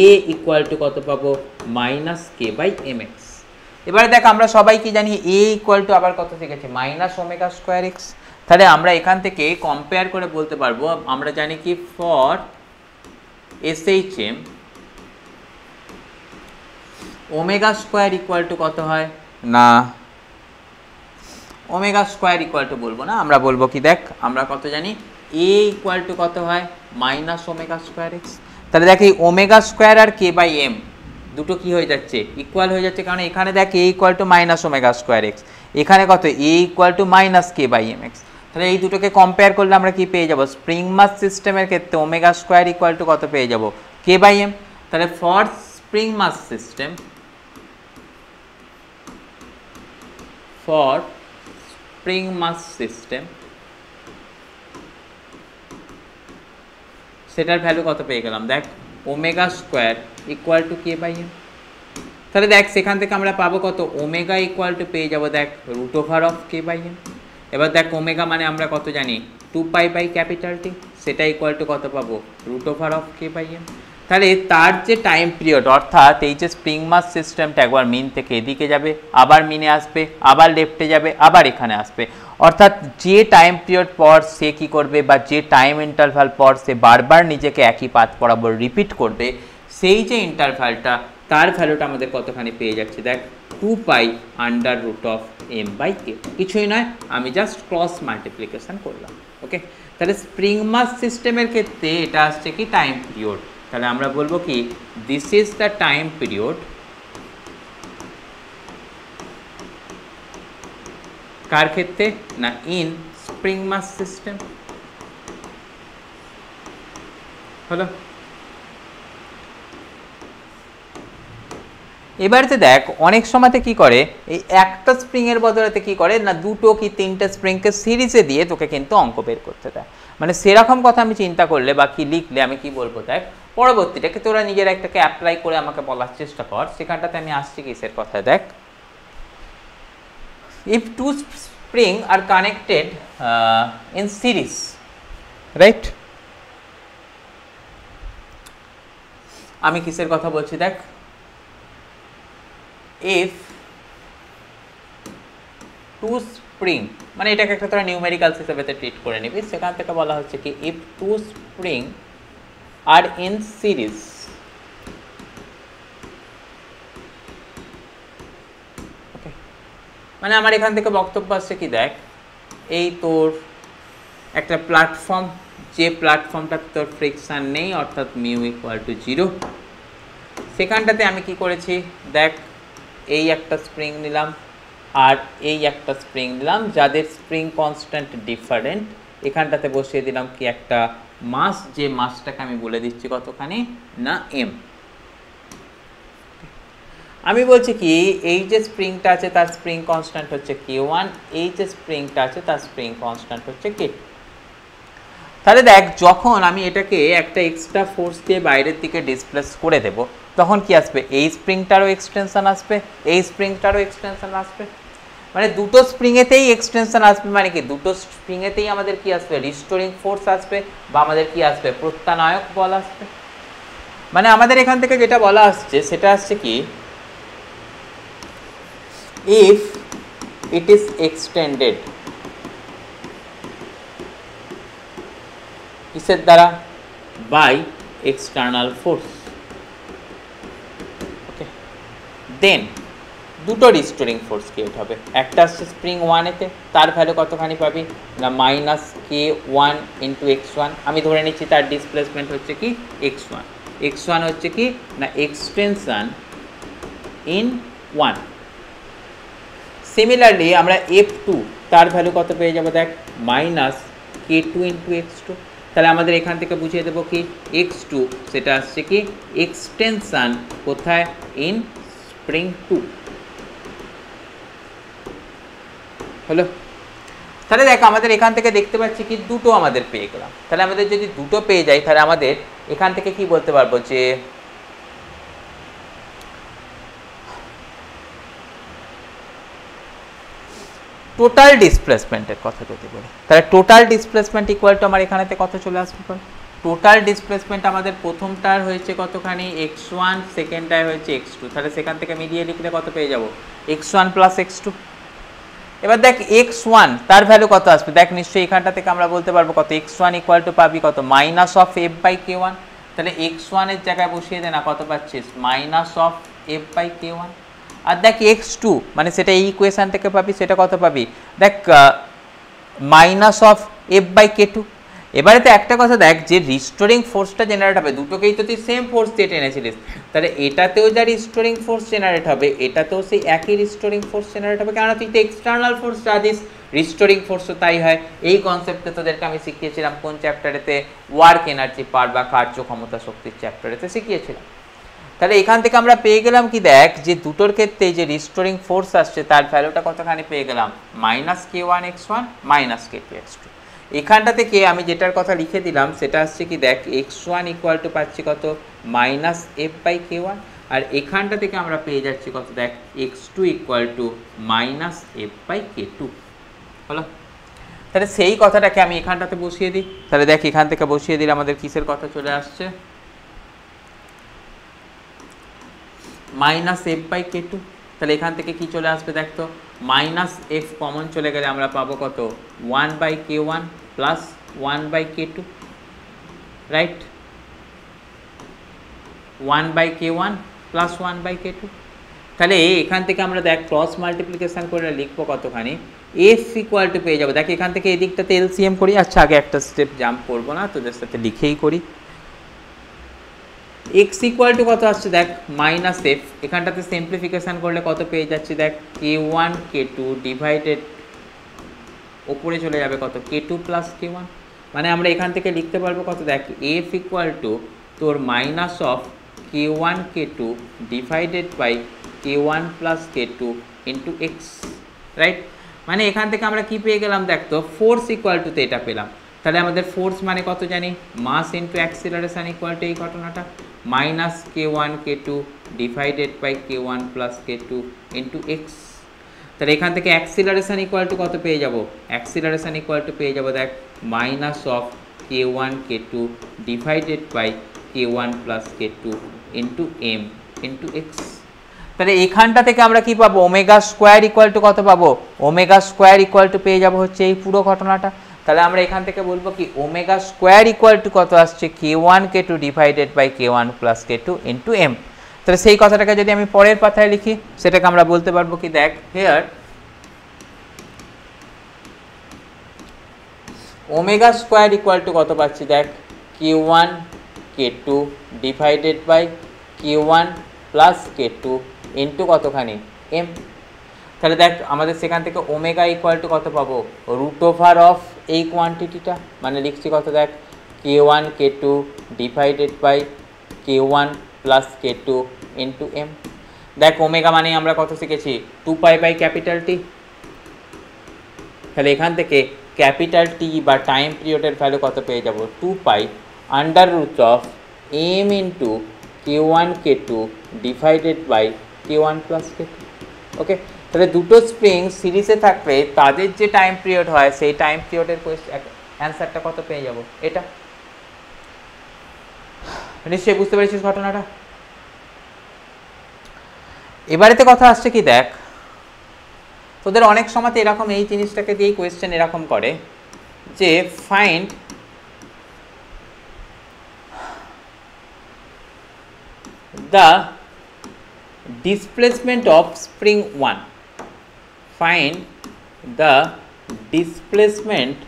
এ ইকুয়াল টু কত পাবো, -k/mx। এবারে দেখ আমরা সবাই কি জানি এ ইকুয়াল টু আবার কত শিখেছি, -ω²x। তাহলে আমরা এখান থেকে কম্পেয়ার করে বলতে পারবো, আমরা জানি কি ফর SHM ω² ইকুয়াল টু কত হয় না, ω² ইকুয়াল টু বলবো না, আমরা বলবো কি দেখ আমরা কত জানি এ ইকুয়াল টু কত হয়, -ω²x। তাহলে দেখ এই ω² আর k/m দুটো কি হয়ে যাচ্ছে, ইকুয়াল হয়ে যাচ্ছে, কারণ এখানে দেখ এ ইকুয়াল টু -ω²x, এখানে কত এ ইকুয়াল টু -k/mx। তাহলে এই দুটোকে কম্পেয়ার করলে আমরা কি পেয়ে যাব, স্প্রিং মাস সিস্টেমের ক্ষেত্রে ω² ইকুয়াল টু কত পেয়ে যাব, k/m। তাহলে for spring mass system, for spring mass system সেটার ভ্যালু কত পেয়ে গেলাম, দেখ ω² ইকুয়াল টু k/m। তাহলে দেখ সেখান থেকে আমরা পাবো কত, ওমেগা ইকুয়াল টু পেয়ে যাবো দেখ √of k/m। এবার দেখ ওমেগা মানে আমরা কত জানি, 2π/T, সেটা ইকুয়াল টু কত পাবো, √of k/m। তাহলে তার যে টাইম পিরিয়ড, অর্থাৎ এই যে স্প্রিং মাস সিস্টেমটা একবার মিন থেকে এদিকে যাবে, আবার মিনে আসবে, আবার লেফটে যাবে, আবার এখানে আসবে, অর্থাৎ যে টাইম পিরিয়ড পর সে কী করবে বা যে টাইম ইন্টারভাল পর সে বারবার নিজেকে একই পাথ বরাবর রিপিট করবে, সেই যে ইন্টারভালটা তার ভ্যালুটা আমাদের কতখানি পেয়ে যাচ্ছে দেখ, 2π√of m/k। কিছুই নয়, আমি জাস্ট ক্রস মাল্টিপ্লিকেশন করলাম। ওকে, তাহলে স্প্রিং মাস সিস্টেমের ক্ষেত্রে এটা আসছে কি টাইম পিরিয়ড। তাহলে আমরা বলবো কি, this is the time period, কার ক্ষেত্রে না, ইন স্প্রিং মাস সিস্টেম। হলো, এবারে দেখ অনেক সময়তে কি করে, এই একটা স্প্রিংয়ের বদলাতে কি করে না, দুটো কি তিনটে স্প্রিংকে সিরিজে দিয়ে তোকে কিন্তু অঙ্ক বের করতে দেয়। মানে সেরকম কথা আমি চিন্তা করলে বা কি লিখলে আমি কি বলবো দেখ, পরবর্তীটাকে তোরা নিজের একটাকে অ্যাপ্লাই করে আমাকে বলার চেষ্টা কর। সেখানটাতে আমি আসছি কিসের কথায় দেখ, if two spring are connected in series, right? আমি কিসের কথা বলছি দেখ, if two spring, মানে এটাকে একটা তোরা নিউমেরিক্যালস হিসেবে ট্রিট করে নিবি, সেখান থেকে বলা হচ্ছে কি if two spring are in series মানে আমার এখান থেকে বক্তব্য আসছে কি, দেখ এই তোর একটা প্ল্যাটফর্ম, যে প্ল্যাটফর্মটা তোর ফ্রিকশান নেই অর্থাৎ মিউ ইকুয়াল টু 0, সেখানটাতে আমি কি করেছি দেখ, এই একটা স্প্রিং নিলাম আর এই একটা স্প্রিং নিলাম, যাদের স্প্রিং কনস্ট্যান্ট ডিফারেন্ট, এখানটাতে বসিয়ে দিলাম কি একটা মাস, যে মাসটাকে আমি বলে দিচ্ছি কতখানি না এম। আমি বলছি কি এই যে স্প্রিংটা আছে তার স্প্রিং কনস্ট্যান্ট হচ্ছে K1, এই যে স্প্রিংটা আছে তার স্প্রিং কনস্ট্যান্ট হচ্ছে K2। তাহলে দেখ যখন আমি এটাকে একটা এক্সট্রা ফোর্স দিয়ে বাইরের দিকে ডিসপ্লেস করে দেব, তখন কি আসবে, এই স্প্রিংটারও এক্সটেনশন আসবে, এই স্প্রিংটারও এক্সটেনশন আসবে, মানে দুটো স্প্রিংয়েতেই এক্সটেনশন আসবে, মানে কি দুটো স্প্রিংয়েতেই আমাদের কি আসবে, রিস্টোরিং ফোর্স আসবে বা আমাদের কি আসবে, প্রত্যানায়ক বল আসবে। মানে আমাদের এখান থেকে যেটা বলা আসছে সেটা আসছে কি, if it is extended কিসের দ্বারা, by external force, okay, then দুটো রিস্টোরিং ফোর্স ক্রিয়েট হবে। একটা আসছে স্প্রিং 1 এতে, তার ভ্যালু কতখানি পাবি না -K1 ইন্টু x1, আমি ধরে নিচ্ছি তার ডিসপ্লেসমেন্ট হচ্ছে কি x1, x1 হচ্ছে কি না এক্সটেনশন ইন 1। সিমিলারলি আমরা F2 তার ভ্যালু কত পেয়ে যাবো দেখ, -K2 ইন্টু x2, তাহলে আমাদের এখান থেকে বুঝিয়ে দেবো কি x2 সেটা আসছে কি এক্সটেনশন কোথায়, ইন স্প্রিং 2 হলো। তাহলে দেখ আমাদের এখান থেকে দেখতে পাচ্ছি কি দুটো আমাদের পেয়ে গেলাম। তাহলে আমাদের যদি দুটো পেয়ে যাই তাহলে আমাদের এখান থেকে কি বলতে পারবো যে টোটাল ডিসপ্লেসমেন্টের কথা যদি বলি, তাহলে টোটাল ডিসপ্লেসমেন্ট ইকুয়াল টু আমার এখানেতে কত চলে আসবে, টোটাল ডিসপ্লেসমেন্ট আমাদের প্রথমটার হয়েছে কতখানি x1, সেকেন্ডটায় হয়েছে x2, তাহলে সেখান থেকে মিলিয়ে লিখলে কত পেয়ে যাব x1 প্লাস x2। এবার দেখ x1 তার ভ্যালু কত আসবে, দেখ নিশ্চয়ই এখানটা থেকে আমরা বলতে পারবো কত, x1 ইকুয়াল টু পাবি কত minus of f by k1, তাহলে x1 এর জায়গায় বসিয়ে দে না, কত পাচ্ছিস minus of f by k1। আর দেখ x2 মানে সেটা এই ইকুয়েশন থেকে পাবি, সেটা কত পাবি দেখ minus of f by k2। এবারে তো একটা কথা দেখ, যে রিস্টোরিং ফোর্সটা জেনারেট হবে, দুটোকেই তো তুই সেম ফোর্স দিয়ে টেনেছিলিস, তাহলে এটাতেও যা রিস্টোরিং ফোর্স জেনারেট হবে এটাতেও সেই একই রিস্টোরিং ফোর্স জেনারেট হবে, কেননা তুই তো এক্সটার্নাল ফোর্স যা দিস রিস্টোরিং ফোর্সও তাই হয়। এই কনসেপ্টে তোদেরকে আমি শিখিয়েছিলাম কোন চ্যাপ্টারেতে, ওয়ার্ক এনার্জি পার বা কার্যক্ষমতা শক্তির চ্যাপ্টারেতে শিখিয়েছিলাম। তাহলে এখান থেকে আমরা পেয়ে গেলাম কি দেখ, যে দুটোর ক্ষেত্রে যে রিস্টোরিং ফোর্স আসছে তার ভ্যালুটা কতখানি পেয়ে গেলাম -K1 x1 -K2 x2। এখানটা থেকে আমি যেটার কথা লিখে দিলাম সেটা আসছে কি দেখ x1 ইকুয়াল টু পাচ্ছি কত -f বাই k1, আর এখানটা থেকে আমরা পেয়ে যাচ্ছি কত দেখ x2 equal to -f by k2 হলো। তাহলে সেই কথাটাকে আমি এখানটাতে বসিয়ে দিই, তাহলে দেখ এখান থেকে বসিয়ে দিলে আমাদের কিসের কথা চলে আসছে -f বাই k2। তাহলে এখান থেকে কি চলে আসবে দেখ তো, -f কমন চলে গেলে আমরা পাবো কত 1 by k1 plus 1 by k2, right, 1 by k1 plus 1 by k2। তাহলে এখান থেকে আমরা দেখ ক্রস মাল্টিপ্লিকেশন করে লিখবো কতখানি f ইকুয়াল টু পেয়ে যাবো, দেখ এখান থেকে এই দিকটাতে এলসিএম করি, আচ্ছা আগে একটা স্টেপ জাম্প করবো না, তোদের সাথে লিখেই করি। x ইকুয়াল টু কত আসছে দেখ -f, এখানটাতে সিম্পলিফিকেশন করলে কত পেয়ে যাচ্ছি দেখ k1 k2 ডিভাইডেড ওপরে চলে যাবে কত k2 প্লাস k1, মানে আমরা এখান থেকে লিখতে পারবো কত দেখ f ইকুয়াল টু তোর minus of k1 k2 divided by k1 plus k2 into x, right. মানে এখান থেকে আমরা কি পেয়ে গেলাম দেখ তো, ফোর্স ইকুয়াল টু তো এটা পেলাম, তাহলে আমাদের ফোর্স মানে কত জানি, mass into acceleration equal to এই ঘটনাটা -K1 K2 divided by K1 plus K2 into x. তাহলে এখান থেকে অ্যাক্সিলারেশন ইকুয়াল টু কত পেয়ে যাব, অ্যাক্সিলারেশন ইকুয়াল টু পেয়ে যাব দেখ minus of K1 K2 divided by K1 plus K2 into m into x. তাহলে এখানটা থেকে আমরা কি পাবো, ওমেগা স্কোয়ার ইকুয়াল টু কত পাবো, ওমেগা স্কোয়ার ইকুয়াল টু পেয়ে যাব হচ্ছে এই পুরো ঘটনাটা। তাহলে আমরা এখান থেকে বলবো কি ওমেগা স্কোয়ার ইকুয়াল টু কত আসছে K1 K2 divided by K1 plus K2 into m. তাহলে সেই কথাটাকে যদি আমি পরের পাতায় লিখি সেটাকে আমরা বলতে পারবো কি দেখ, here omega square equal to কত পাচ্ছি দেখ, Q1 K2 divided by Q1 plus K2 into কতখানি M। তাহলে দেখ আমাদের সেখান থেকে ওমেগা ইকুয়াল টু কত পাবো, রুট ওভার অফ এই কোয়ান্টিটিটা, মানে লিখছি কত দেখ, K1 K2 divided by K1 plus K2 into M। দেখ ওমেগা মানে আমরা কত শিখেছি, 2 পাই বাই ক্যাপিটাল টি। তাহলে এখান থেকে ক্যাপিটাল টি বা টাইম পিরিয়ডের ভ্যালু কত পেয়ে যাব, 2 pi under root of M into K1 K2 divided by K1 plus K2। Okay, তাহলে দুটো স্প্রিং সিরিজে থাকলে তাদের যে টাইম পিরিয়ড হয় সেই টাইম পিরিয়ডের অ্যান্সারটা কত পেয়ে যাব, এটা। নিশ্চয়ই বুঝতে পেরেছিস ঘটনাটা। এবারেতে কথা আসছে কি দেখ, তোদের অনেক সময় এরকম এই জিনিসটাকে দিয়েই কোয়েশ্চেন এরকম করে যে find the displacement of spring 1, find the displacement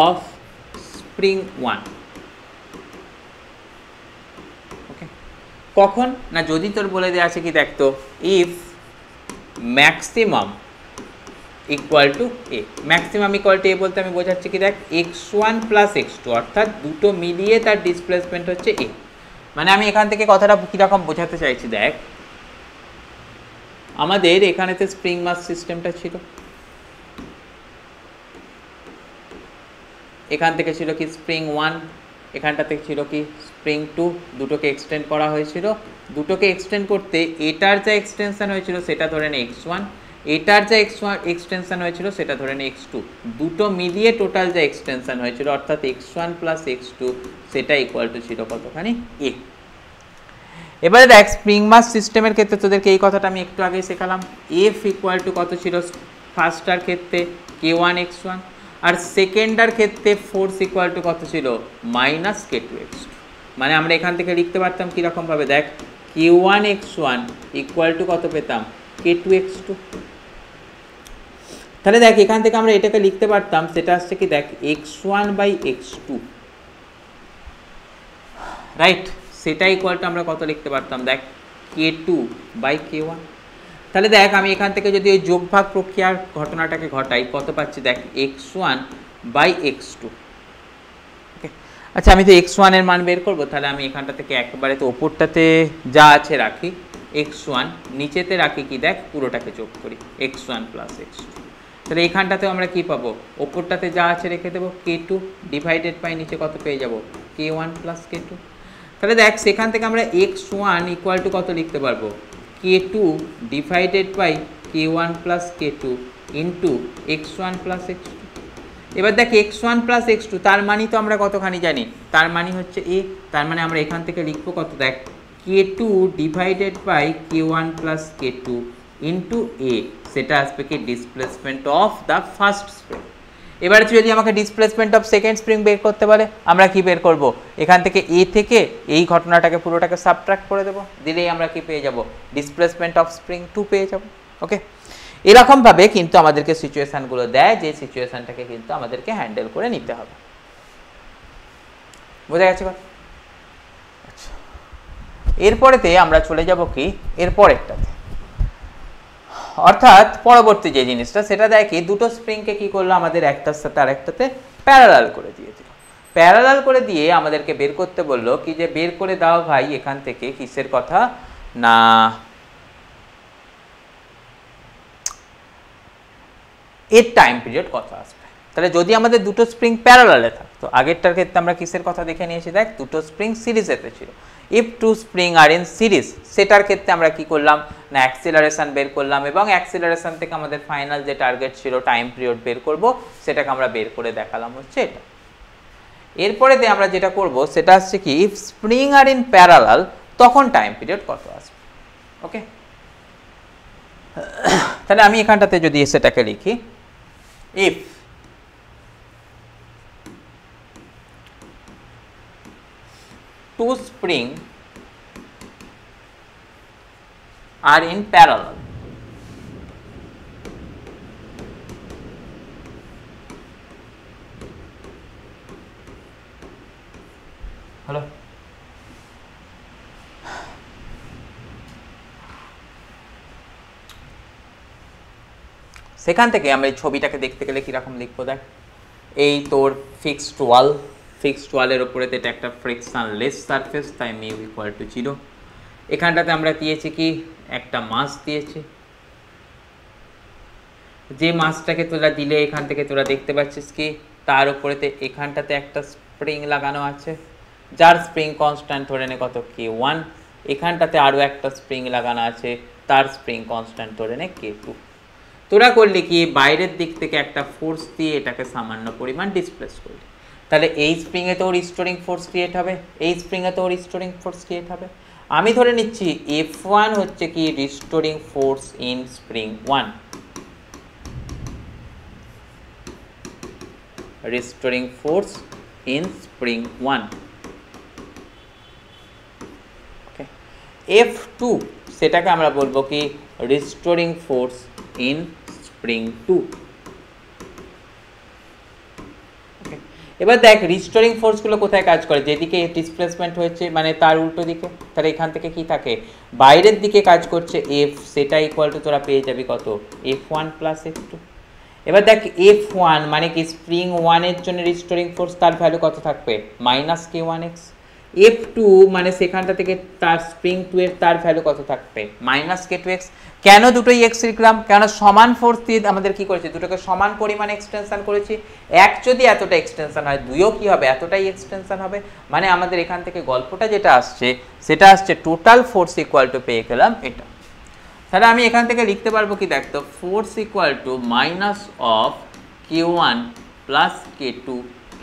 of spring 1। ওকে, কখন না, যদি তোর বলে দেওয়া আছে কি দেখ তো, if maximum equal to A, maximum equal to A বলতে আমি বোঝাচ্ছি কি দেখ, x1 প্লাস x2 অর্থাৎ দুটো মিলিয়ে তার ডিসপ্লেসমেন্ট হচ্ছে এ। মানে আমি এখান থেকে কথাটা কীরকম বোঝাতে চাইছি দেখ, আমাদের এখানেতে স্প্রিং মাস সিস্টেমটা ছিল, এখান থেকে ছিল কি স্প্রিং 1, এখানটাতে ছিল কি স্প্রিং 2, দুটোকে এক্সটেন্ড করা হয়েছিল। দুটোকে এক্সটেন্ড করতে এটার যা এক্সটেনশন হয়েছিল সেটা ধরে নে x1, এটার যা এক্সটেনশন হয়েছিল সেটা ধরে নে x2, দুটো মিলিয়ে টোটাল যা এক্সটেনশন হয়েছিল অর্থাৎ x1 প্লাস x2 সেটা ইকুয়াল টু ছিল কতখানি এ। এবারে দেখ স্প্রিং মাস সিস্টেমের ক্ষেত্রে তোদেরকে এই কথাটা আমি একটু আগে শেখালাম, এফ ইকুয়াল টু কত ছিল ফার্স্টটার ক্ষেত্রে K1 x1, আর সেকেন্ডার ক্ষেত্রে ফোর্স ইকুয়াল টু কত ছিল মাইনাস K2 x2। মানে আমরা এখান থেকে লিখতে পারতাম কীরকমভাবে দেখ, Q1 x1 ইকুয়াল টু কত পেতাম, K2 x2। তাহলে দেখ এখান থেকে আমরা এটাকে লিখতে পারতাম, সেটা আসছে কি দেখ x1 বাই x2, রাইট, সেটা ইকুয়াল টু আমরা কত লিখতে পারতাম দেখ, K2 বাই K1। তাহলে দেখ আমি এখান থেকে যদি ওই যোগভাগ প্রক্রিয়ার ঘটনাটাকে ঘটাই, কত পাচ্ছি দেখ x1 বাই x2। ওকে, আচ্ছা আমি তো x1 এর মান বের করবো, তাহলে আমি এখানটা থেকে একবারে তো ওপরটাতে যা আছে রাখি x1, নিচেতে রাখি কি দেখ পুরোটাকে যোগ করি x1 প্লাস x2। তাহলে এইখানটাতেও আমরা কি পাবো, ওপরটাতে যা আছে রেখে দেবো K2 ডিভাইডেড বাই নিচে কত পেয়ে যাব K1 প্লাস K2। তাহলে দেখ সেখান থেকে আমরা x1 ইকুয়াল টু কত লিখতে পারবো, K2 divided by K1 plus K2 into x1 plus x2। এবার দেখ x1 প্লাস x2 তার মানে তো আমরা কতখানি জানি, তার মানে হচ্ছে এ, তার মানে আমরা এখান থেকে লিখবো কত দেখ, K2 divided by K1 plus K2 into A, সেটা আসবে কি displacement of the first spring. এবারে যদি আমাকে ডিসপ্লেসমেন্ট অফ সেকেন্ড স্প্রিং বের করতে বলে, আমরা কি বের করব, এখান থেকে এ থেকে এই ঘটনাটাকে পুরোটাকে সাবট্রাক্ট করে দেবো, দিলেই আমরা কি পেয়ে যাব, ডিসপ্লেসমেন্ট অফ স্প্রিং 2 পেয়ে যাব। ওকে, এরকমভাবে কিন্তু আমাদেরকে সিচুয়েশানগুলো দেয়, যে সিচুয়েশানটাকে কিন্তু আমাদেরকে হ্যান্ডেল করে নিতে হবে। বোঝা গেছে কথা? আচ্ছা, এরপরেতে আমরা চলে যাব কি এরপরেরটাতে, অর্থাৎ পরবর্তী যে জিনিসটা সেটা দেখি দুটো স্প্রিংকে কি করলো, আমাদের একটার সাথে আরেকটাতে প্যারালাল করে দিয়েছিল। প্যারালাল করে দিয়ে আমাদেরকে বের করতে বললো কি যে বের করে দাও ভাই এখান থেকে কিসের কথা না, এর টাইম পিরিয়ড কত আসবে। তাহলে যদি আমাদের দুটো স্প্রিং প্যারালালে থাকতো, আগেরটার ক্ষেত্রে আমরা কিসের কথা দেখে নিয়েছি দেখ, দুটো স্প্রিং সিরিজেতে ছিল। If two spring are in series, সেটার ক্ষেত্রে আমরা কি করলাম না অ্যাক্সিলারেশন বের করলাম, এবং অ্যাক্সিলারেশন থেকে আমাদের ফাইনাল যে টার্গেট ছিল টাইম পিরিয়ড বের করব, সেটাকে আমরা বের করে দেখালাম হচ্ছে এটা। এরপরেতে আমরা যেটা করব সেটা হচ্ছে কি, if spring are in parallel, তখন টাইম পিরিয়ড কত আসবে। ওকে, তাহলে আমি এখানটাতে যদি সেটাকে লিখি, if two spring are in parallel, হলো। সেখান থেকে আমরা এই ছবিটাকে দেখতে গেলে কীরকম লিখবো দেখ, এই তোর ফিক্সড ওয়ালের ওপরে এটা একটা ফ্রিকশনলেস সারফেস, তাই মিউ ইকুয়াল টু 0। এখানটাতে আমরা দিয়েছি কি একটা মাস দিয়েছি, যে মাসটাকে তোরা দিলে এখান থেকে তোরা দেখতে পাচ্ছিস কি তার উপরেতে এখানটাতে একটা স্প্রিং লাগানো আছে, যার স্প্রিং কনস্ট্যান্ট ধরে নে কত K1, এখানটাতে আরও একটা স্প্রিং লাগানো আছে, তার স্প্রিং কনস্ট্যান্ট ধরে নে K2। তোরা করলি কি বাইরের দিক থেকে একটা ফোর্স দিয়ে এটাকে সামান্য পরিমাণ ডিসপ্লেস করলি, তাহলে এই স্প্রিংয়ে তো রিস্টোরিং ফোর্স ক্রিয়েট হবে, এই স্প্রিংয়ে তো রিস্টোরিং ফোর্স ক্রিয়েট হবে। আমি ধরে নিচ্ছি F1 হচ্ছে কি restoring force in spring 1, restoring force in spring 1, okay. F2 সেটাকে আমরা বলবো কি restoring force in spring 2, okay. এবার দেখ রিস্টোরিং ফোর্সগুলো কোথায় কাজ করে, যেদিকে ডিসপ্লেসমেন্ট হয়েছে মানে তার উল্টো দিকে, তাহলে এখান থেকে কি থাকে বাইরের দিকে কাজ করছে F, সেটা ইকুয়াল টু তোরা পেয়ে যাবি কত F1 প্লাস F2। এবার দেখ F1 মানে কি স্প্রিং 1 এর জন্য রিস্টোরিং ফোর্স, তার ভ্যালু কত থাকবে মাইনাস K1x। F2 মানে সেখানটা থেকে তার স্প্রিং 2 এর তার ভ্যালু কত থাকবে মাইনাস K2x। কেন দুটোই x লিখলাম, কেন সমান ফোর্স দিয়ে আমাদের কি করেছি দুটোকে সমান পরিমাণে এক্সটেনশন করেছি, এক যদি এতটা এক্সটেনশন হয় দুইও কি হবে এতটাই এক্সটেনশন হবে, মানে আমাদের এখান থেকে গল্পটা যেটা আসছে সেটা আসছে টোটাল ফোর্স ইকুয়াল টু পেয়ে গেলাম এটা। তাহলে আমি এখান থেকে লিখতে পারবো কি দেখ তো force equal to minus of K1 plus K2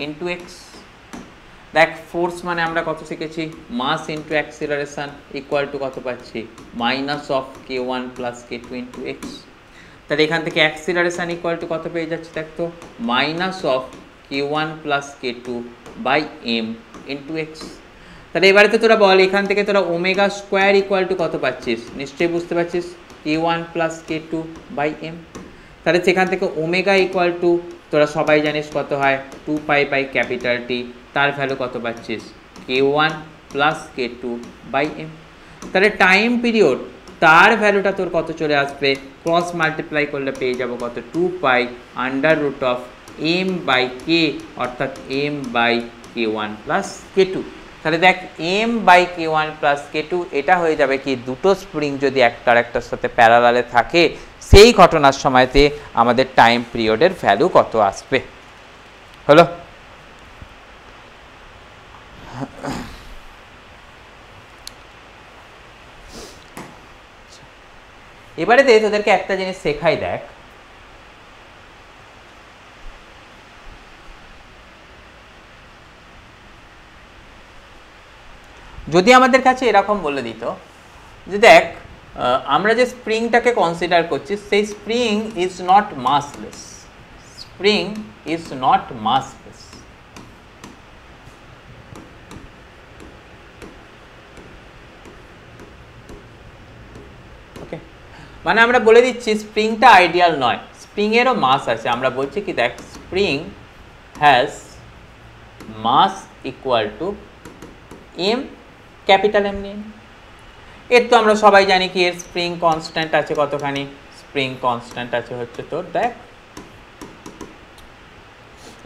into x. দেখ ফোর্স মানে আমরা কত শিখেছি mass into acceleration equal to কত পাচ্ছি minus of K1 plus K2 into x. তাহলে এখান থেকে অ্যাক্সিলারেশন ইকুয়াল টু কত পেয়ে যাচ্ছে দেখ তো minus of K1 plus K2 by m into x. তাহলে এবারে তো তোরা বল এখান থেকে তোরা ওমেগা স্কোয়ার ইকুয়াল টু কত পাচ্ছিস, নিশ্চয়ই বুঝতে পারছিস K1 plus K2 by m. তাহলে সেখান থেকে ওমেগা ইকুয়াল টু তোরা সবাই জানিস কত হয় 2 পাই বাই ক্যাপিটাল টি, তার ভ্যালু কত পাচ্ছিস K1 plus K2 by m. তাহলে টাইম পিরিয়ড তার ভ্যালুটা তোর কত চলে আসবে, ক্রস মাল্টিপ্লাই করলে পেয়ে যাবো কত 2 pi under root of m by k, অর্থাৎ m by K1 plus K2। তাহলে দেখ M by K1 plus K2 এটা হয়ে যাবে কি দুটো স্প্রিং যদি একটার একটার সাথে প্যারালালে থাকে সেই ঘটনার সময়তে আমাদের টাইম পিরিয়ডের ভ্যালু কত আসবে। হলো, এবারে তোদেরকে একটা জিনিস শেখাই দেখ, যদি আমাদের কাছে এরকম বলে দিত যে দেখ আমরা যে স্প্রিংটাকে কনসিডার করছি সেই spring is not massless, spring is not massless, okay, মানে আমরা বলে দিচ্ছি স্প্রিংটা আইডিয়াল নয়, স্প্রিংয়েরও মাস আছে, আমরা বলছি কি দেখ spring has mass equal to m capital m নিন। এর তো আমরা সবাই জানি কি এর স্প্রিং কনস্ট্যান্ট আছে কতখানি, স্প্রিং কনস্ট্যান্ট আছে হচ্ছে তোর দেখ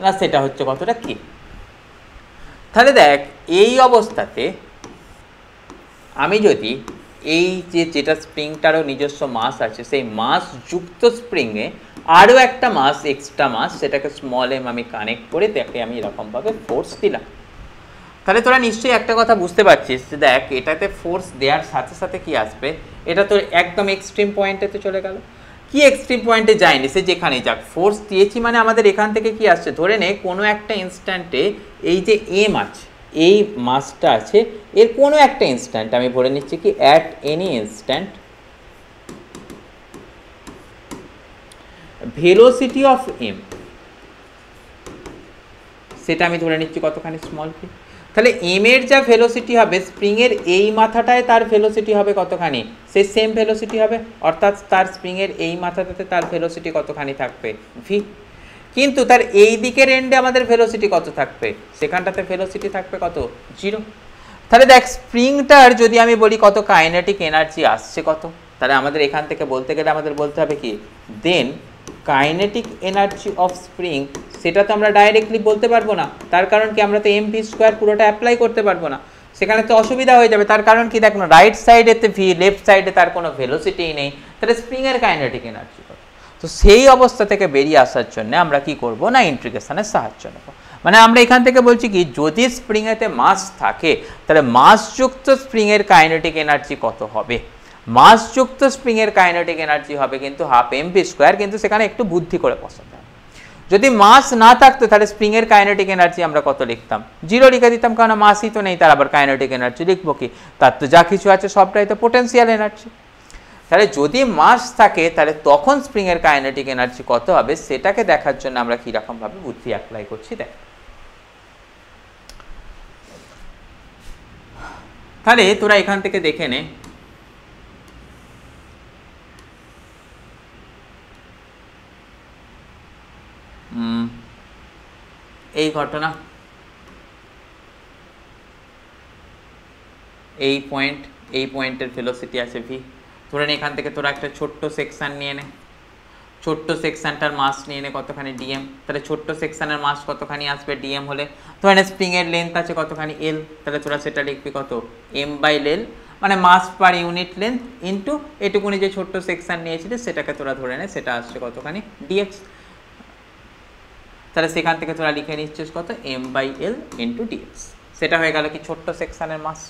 না সেটা হচ্ছে কতটা কি। তাহলে দেখ এই অবস্থাতে আমি যদি এই যেটা স্প্রিংটারও নিজস্ব মাস আছে সেই মাস যুক্ত স্প্রিংয়ে আরও একটা মাস এক্সট্রা মাস সেটাকে স্মল এম আমি কানেক্ট করে তাকে আমি এরকমভাবে ফোর্স দিলাম, তাহলে তোরা নিশ্চয়ই একটা কথা বুঝতে পারছিস যে দেখ এটাতে ফোর্স দেওয়ার সাথে সাথে কি আসবে, এটা তো একদম এক্সট্রিম পয়েন্টেতে চলে গেল, কি এক্সট্রিম পয়েন্টে যায়নি সে যেখানেই যাক ফোর্স দিয়েছি মানে আমাদের এখান থেকে কি আসছে ধরে নে কোনো একটা ইনস্ট্যান্টে এই যে এম আছে এই মাসটা আছে এর কোনো একটা ইনস্ট্যান্ট আমি ধরে নিচ্ছি কি at any instant velocity of m সেটা আমি ধরে নিচ্ছি কতখানি স্মল পি। তাহলে এম এর যা ভেলোসিটি হবে স্প্রিংয়ের এই মাথাটায় তার ভেলোসিটি হবে কতখানি, সেই সেম ভেলোসিটি হবে, অর্থাৎ তার স্প্রিংয়ের এই মাথাটাতে তার ভেলোসিটি কতখানি থাকবে ভি। কিন্তু তার এই দিকের এন্ডে আমাদের ভেলোসিটি কত থাকবে, সেখানটাতে ভেলোসিটি থাকবে কত, 0। তাহলে দেখ স্প্রিংটার যদি আমি বলি কত কাইনেটিক এনার্জি আসছে কত, তাহলে আমাদের এখান থেকে বলতে গেলে আমাদের বলতে হবে কি, দেন কাইনেটিক এনার্জি অফ স্প্রিং, সেটা তো আমরা ডাইরেক্টলি বলতে পারবো না। তার কারণ কি, আমরা তো এমভি স্কোয়ার পুরোটা অ্যাপ্লাই করতে পারবো না, সেখানে তো অসুবিধা হয়ে যাবে। তার কারণ কি, দেখুন রাইট সাইডেতে ভি, লেফট সাইডে তার কোনো ভেলোসিটিই নেই, তাহলে স্প্রিংয়ের কাইনেটিক এনার্জি কত। তো সেই অবস্থা থেকে বেরিয়ে আসার জন্য আমরা কি করব না, ইন্টিগ্রেশনের সাহায্য নেব। মানে আমরা এখান থেকে বলছি কি, যদি স্প্রিংয়েতে মাস থাকে তাহলে মাসযুক্ত স্প্রিংয়ের কাইনেটিক এনার্জি কত হবে, মাসযুক্ত স্প্রিংয়ের কাইনেটিক এনার্জি হবে কিন্তু হাফ এমভি স্কোয়ার, কিন্তু সেখানে একটু বুদ্ধি করে বসাতে হবে। যদি মাস না থাকতো তাহলে স্প্রিংয়ের কাইনেটিক এনার্জি আমরা কত লিখতাম, 0 লিখে দিতাম, কারণ মাসই তো নেই, তার আবার কাইনেটিক এনার্জি লিখবো কি, তার তো যা কিছু আছে সবটাই তো পোটেনশিয়াল এনার্জি। তাহলে যদি মাস থাকে তাহলে তখন স্প্রিংয়ের কাইনেটিক এনার্জি কত হবে, সেটাকে দেখার জন্য আমরা কীরকমভাবে বুদ্ধি অ্যাপ্লাই করছি দেখ। তাহলে তোরা এখান থেকে দেখে নে, এই ঘটনা, এই পয়েন্টের ভেলোসিটি আছে ভি। ধরে নে এখান থেকে তোরা একটা ছোট্ট সেকশন নিয়ে নে, ছোট্ট সেকশনটার মাস নিয়ে নে কতখানি, ডিএম। তাহলে ছোট্ট সেকশনের মাস কতখানি আসবে ডিএম হলে, ধরে নে স্প্রিংয়ের লেন্থ আছে কতখানি, এল, তাহলে তোরা সেটা লিখবি কত, m/l, মানে মাস পার ইউনিট লেন্থ ইন্টু এটুকুনি যে ছোট্ট সেকশন নিয়েছিলি সেটাকে তোরা ধরে নে, সেটা আসছে কতখানি, ডিএক্স। তাহলে সেখান থেকে তোরা লিখে নিচ্ছিস কত, m/l ইন্টু ডিএক্স। সেটা হয়ে গেল কি ছোট্ট সেকশনের মাস।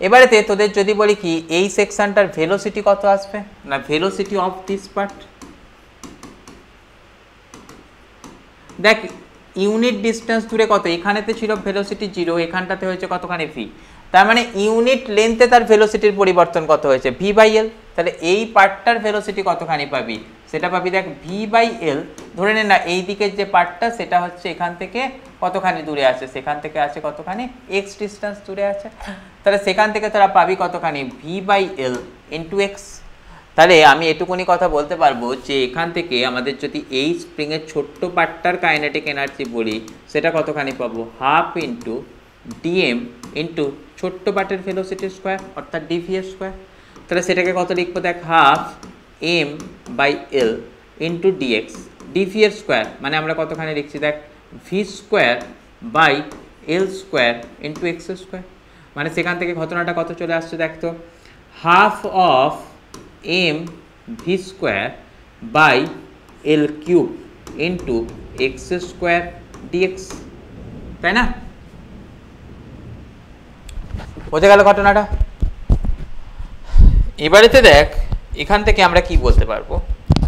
এবারেতে তোদের যদি বলি কি, এই সেকশনটার ভেলোসিটি কত আসবে না, ভেলোসিটি অফ দিস পার্ট। দেখ ইউনিট ডিস্টেন্স দূরে কত, এখানেতে ছিল ভেলোসিটি 0, এখানটাতে হয়েছে কতখানি ভি, তার মানে ইউনিট লেন্থে তার ভেলোসিটির পরিবর্তন কত হয়েছে, v/l। তাহলে এই পার্টটার ভেলোসিটি কতখানি পাবি, সেটা পাবি দেখ v/l। ধরে নে না এই দিকের যে পার্টটা সেটা হচ্ছে এখান থেকে কতখানি দূরে আছে, সেখান থেকে আছে কতখানি, x ডিস্টেন্স দূরে আছে, তাহলে সেখান থেকে তারা পাবি কতখানি, v/l ইন্টু এক্স। তাহলে আমি এটুকুনি কথা বলতে পারবো যে এখান থেকে আমাদের যদি এই স্প্রিংয়ের ছোট্ট পার্টটার কাইনেটিক এনার্জি বলি, সেটা কতখানি পাবো, হাফ ইন্টু ডিএম ইন্টু ছোট্ট পার্টের ভেলোসিটি স্কোয়ার, অর্থাৎ ডিভি স্কোয়ার। তাহলে সেটাকে কত লিখবো দেখ, half m/l into dx, dv square মানে আমরা কতখানি লিখছি দেখ, v square by l square into x square. মানে সেখান থেকে ঘটনাটা কত চলে আসছে দেখ তো, half of mv square by l cube into x square dx, তাই না? বোঝা গেল ঘটনাটা? এবারেতে দেখ এখান থেকে আমরা কি বলতে পারবো,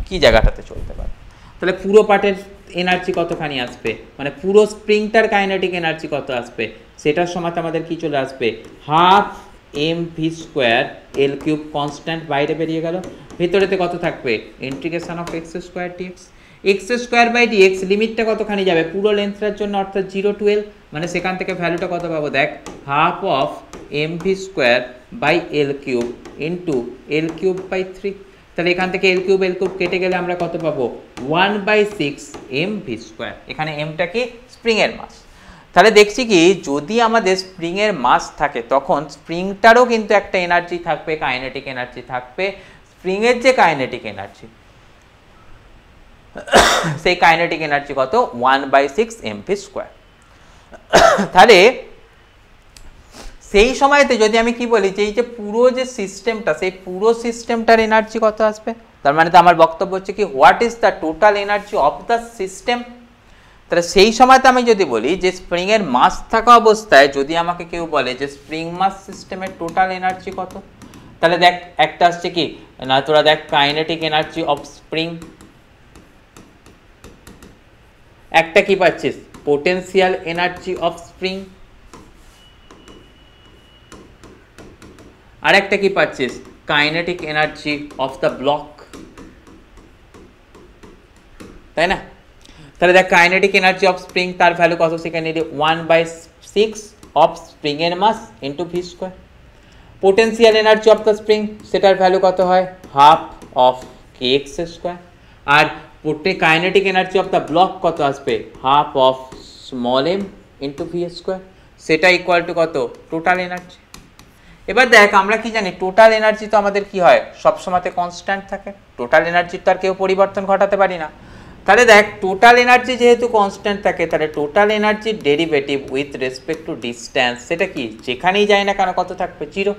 কি জায়গাটাতে চলতে পারবো। তাহলে পুরো পার্টের এনার্জি কতখানি আসবে, মানে পুরো স্প্রিংটার কাইনেটিক এনার্জি কত আসবে, সেটার সময় আমাদের কি চলে আসবে, half mv square l cube, constant বাইরে বেরিয়ে গেল, ভিতরেতে কত থাকবে, integration of x square dx. X square by dx লিমিটটা কতখানি যাবে পুরো লেন্থটার জন্য, অর্থাৎ 0 to l, মানে সেখান থেকে ভ্যালুটা কত পাবো দেখ, half of mv square by l cube into l cube by 3। তাহলে এখান থেকে এল কিউব কেটে গেলে আমরা কত পাবো, 1/6 mv স্কোয়ার। এখানে এমটা কি, স্প্রিংয়ের মাস। তাহলে দেখছি কি, যদি আমাদের স্প্রিংয়ের মাস থাকে তখন স্প্রিংটারও কিন্তু একটা এনার্জি থাকবে, কাইনেটিক এনার্জি থাকবে। স্প্রিংয়ের যে কাইনেটিক এনার্জি, সেই কাইনেটিক এনার্জি কত, 1/6 mv স্কোয়ার। তাহলে সেই সময়তে যদি আমি কি বলি যে এই যে পুরো যে সিস্টেমটা, সেই পুরো সিস্টেমটার এনার্জি কত আসবে, তার মানে তো আমার বক্তব্য হচ্ছে কি, what is the total energy of the system. তাহলে সেই সময়তে আমি যদি বলি যে স্প্রিংয়ের মাস থাকা অবস্থায় যদি আমাকে কেউ বলে যে স্প্রিং মাস সিস্টেমের টোটাল এনার্জি কত, তাহলে দেখ একটা আসছে কি না, তোরা দেখ কাইনেটিক এনার্জি অফ স্প্রিং, একটা কি পাচ্ছিস, পোটেনশিয়াল এনার্জি অফ স্প্রিং, আর একটা কি পাচ্ছিস, kinetic energy of the block, তাই না? তাহলে দেখ কাইনেটিক এনার্জি অফ স্প্রিং তার ভ্যালু কত, সেখানে 1/6 অফ স্প্রিং এর mass into v square. Potential energy of the spring, সেটার ভ্যালু কত হয়, half of k x square. আর kinetic energy of the block কত আসবে, half of small m into v square, সেটা ইকুয়াল টু কত, total energy. এবার দেখ আমরা কি জানি, টোটাল এনার্জি তো আমাদের কি হয়, সবসময়তে কনস্ট্যান্ট থাকে, টোটাল এনার্জির তো আর কেউ পরিবর্তন ঘটাতে পারি না। তাহলে দেখ টোটাল এনার্জি যেহেতু কনস্ট্যান্ট থাকে, তাহলে টোটাল এনার্জির derivative with respect to distance, সেটা কি যেখানেই যায় না কেন কত থাকবে, 0।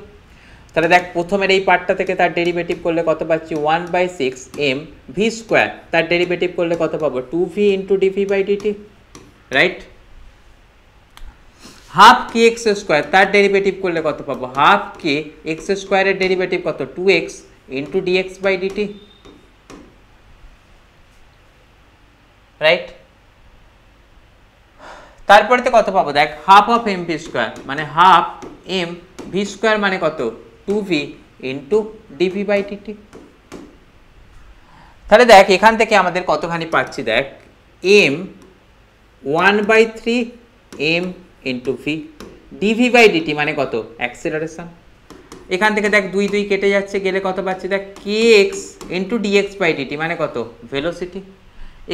তাহলে দেখ প্রথমের এই পার্টটা থেকে তার ডেরিভেটিভ করলে কত পাচ্ছি, 1/6 m ভি স্কোয়ার, তার ডেরিভেটিভ করলে কত পাবো, 2v into dv by dt, right. Half k x square, তার ডেরিভেটিভ করলে কত পাবো, হাফ কে এক্স স্কোয়ারের ডেরিভেটিভ কত, 2x into dx by dt, right. তারপরে কত পাবো, দেখ half of M V square, মানে হাফ এম ভি স্কোয়ার মানে কত, 2v into dv by DT. তাহলে দেখ এখান থেকে আমাদের কতখানি পাচ্ছি, দেখ m 1/3 m into v, dv by dt মানে কত, অ্যাক্সেলারেশন। এখান থেকে দেখ 2 2 কেটে যাচ্ছে, গেলে কত পাচ্ছি, দেখ kx into dx by dt মানে কত, ভেলোসিটি।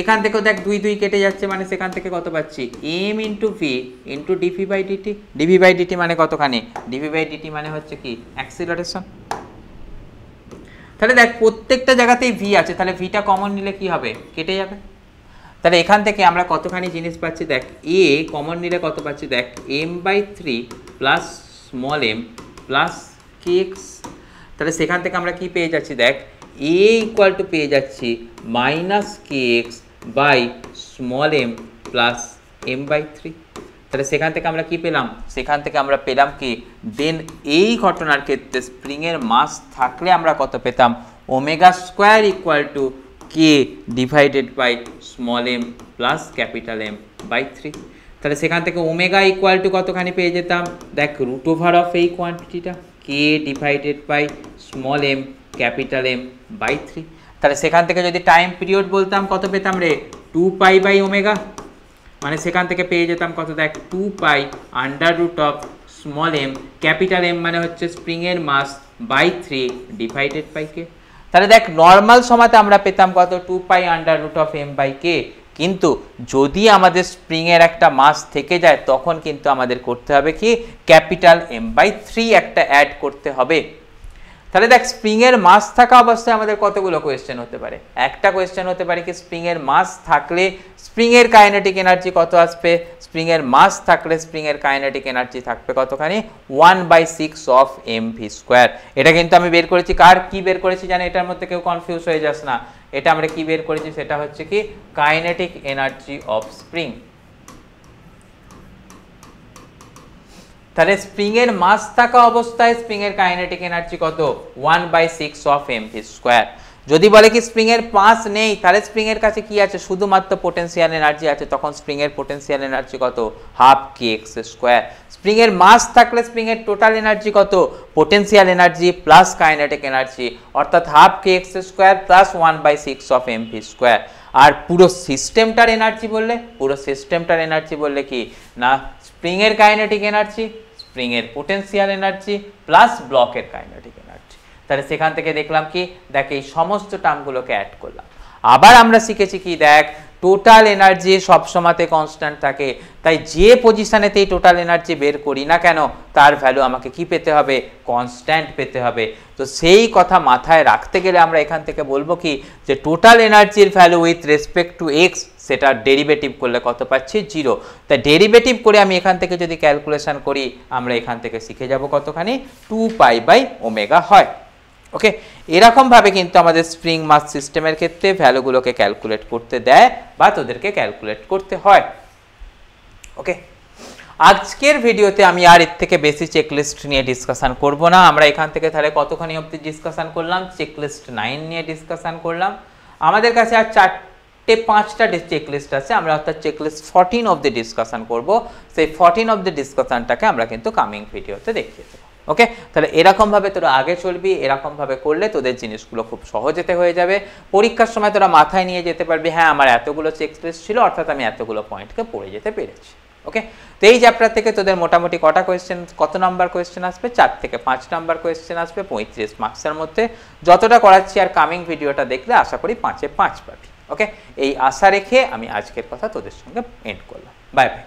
এখান থেকেও দেখ 2 2 কেটে যাচ্ছে, মানে সেখান থেকে কত পাচ্ছি, m into v into dv by dt, dv by dt মানে কতখানি, ডিভি বাই ডিটি মানে হচ্ছে কি, অ্যাক্সেলারেশন। তাহলে দেখ প্রত্যেকটা জায়গাতেই ভি আছে, তাহলে ভিটা কমন নিলে কি হবে, কেটে যাবে। তাহলে এখান থেকে আমরা কতখানি জিনিস পাচ্ছি, দেখ এ কমন নিলে কত পাচ্ছি, দেখ m/3 plus small m plus kx। তাহলে সেখান থেকে আমরা কি পেয়ে যাচ্ছি, দেখ এ ইকুয়াল টু পেয়ে যাচ্ছি minus kx by small m plus m/3। তাহলে সেখান থেকে আমরা কি পেলাম, সেখান থেকে আমরা পেলাম কি, দেন এই ঘটনার ক্ষেত্রে স্প্রিংয়ের মাস থাকলে আমরা কত পেতাম, omega square equal to k divided by small m plus capital m by 3। তাহলে সেখান থেকে ওমেগা ইকুয়াল টু কতখানি পেয়ে যেতাম, দেখ রুট ওভার অফ এই কোয়ান্টিটিটা, k divided by small m capital m by 3। তাহলে সেখান থেকে যদি টাইম পিরিয়ড বলতাম কত পেতাম রে, 2π বাই ওমেগা, মানে সেখান থেকে পেয়ে যেতাম কত, দেখ 2π under root of small m capital m মানে হচ্ছে স্প্রিংয়ের mass by 3 divided by k. তাহলে দেখ নর্মাল সময়তে আমরা পেতাম কত, 2π under root of m by k, কিন্তু যদি আমাদের স্প্রিংয়ের একটা মাস থেকে যায় তখন কিন্তু আমাদের করতে হবে কি, ক্যাপিটাল এম বাই 3 একটা অ্যাড করতে হবে। তাহলে দেখ স্প্রিংয়ের মাস থাকা অবস্থায় আমাদের কতগুলো কোয়েশ্চেন হতে পারে, একটা কোয়েশ্চেন হতে পারে কি, স্প্রিংয়ের মাস থাকলে স্প্রিংয়ের কাইনেটিক এনার্জি কত আসবে, স্প্রিংয়ের মাস থাকলে স্প্রিংয়ের কাইনেটিক এনার্জি থাকবে কতখানি, 1/6 অফ এম ভি স্কোয়ার। এটা কিন্তু আমি বের করেছি, কার কি বের করেছি জানি, এটার মধ্যে কেউ কনফিউজ হয়ে যাস না, এটা আমরা কি বের করেছি, সেটা হচ্ছে কি কাইনেটিক এনার্জি অফ স্প্রিং। তাহলে স্প্রিংয়ের মাস থাকা অবস্থায় স্প্রিংয়ের কাইনেটিক এনার্জি কত, 1/6 অফ এম ভি স্কোয়ার। যদি বলে কি স্প্রিংয়ের মাস নেই, তাহলে স্প্রিংয়ের কাছে কি আছে, শুধুমাত্র পোটেনশিয়াল এনার্জি আছে, তখন স্প্রিংয়ের পোটেনশিয়াল এনার্জি কত, হাফ কে এক্স স্কোয়ার। স্প্রিংয়ের মাস থাকলে স্প্রিংয়ের টোটাল এনার্জি কত, potential energy plus kinetic energy, অর্থাৎ half k x square plus 1/6 of M V square. আর পুরো সিস্টেমটার এনার্জি বললে, পুরো সিস্টেমটার এনার্জি বললে কি না, স্প্রিংয়ের কাইনেটিক এনার্জি, স্প্রিংয়ের পোটেনশিয়াল এনার্জি প্লাস ব্লকের কাইনেটিক এনার্জি। তাহলে সেখান থেকে দেখলাম কি, দেখ এই সমস্ত টার্মগুলোকে অ্যাড করলাম। আবার আমরা শিখেছি কি, দেখ টোটাল এনার্জি সবসময়তে কনস্ট্যান্ট থাকে, তাই যে পজিশনেতেই টোটাল এনার্জি বের করি না কেন তার ভ্যালু আমাকে কি পেতে হবে, কনস্ট্যান্ট পেতে হবে। তো সেই কথা মাথায় রাখতে গেলে আমরা এখান থেকে বলবো কি, যে টোটাল এনার্জির value with respect to x, সেটা ডেরিভেটিভ করলে কত পাচ্ছি, 0। তাই ডেরিভেটিভ করে আমি এখান থেকে যদি ক্যালকুলেশন করি, আমরা এখান থেকে শিখে যাব কতখানি, 2π বাই ওমেগা হয়। ওকে, এরকমভাবে কিন্তু আমাদের স্প্রিং মাস সিস্টেমের ক্ষেত্রে ভ্যালুগুলোকে ক্যালকুলেট করতে দেয় বা তোদেরকে ক্যালকুলেট করতে হয়। ওকে, আজকের ভিডিওতে আমি আর এর থেকে বেশি চেকলিস্ট নিয়ে ডিসকাশন করব না। আমরা এখান থেকে তাহলে কতখানি অবধি ডিসকাশন করলাম, চেকলিস্ট 9 নিয়ে ডিসকাশন করলাম। আমাদের কাছে আর 4-5টা চেকলিস্ট আছে, আমরা অর্থাৎ চেকলিস্ট 14 অবধি ডিসকাশন করব। সেই 14 অবধি ডিসকাশনটাকে আমরা কিন্তু কামিং ভিডিওতে দেখিয়ে দেবো। ওকে, তাহলে এরকমভাবে তোরা আগে চলবি, এরকমভাবে করলে তোদের জিনিসগুলো খুব সহজেতে হয়ে যাবে। পরীক্ষার সময় তোরা মাথায় নিয়ে যেতে পারবি, হ্যাঁ আমার এতগুলো চেকলিস্ট ছিল, অর্থাৎ আমি এতগুলো পয়েন্টকে পড়ে যেতে পেরেছি। ওকে, তো এই চ্যাপ্টার থেকে তোদের মোটামুটি কটা কোয়েশ্চেন, কত নাম্বার কোয়েশ্চেন আসবে? 4 থেকে 5 নাম্বার কোয়েশ্চেন আসবে 35 মার্কসের মধ্যে। যতটা করাচ্ছি আর কামিং ভিডিওটা দেখলে আশা করি 5-এ 5 পাবি। ওকে, এই আশা রেখে আমি আজকের কথা তোদের সঙ্গে এন্ড করলাম। Bye bye.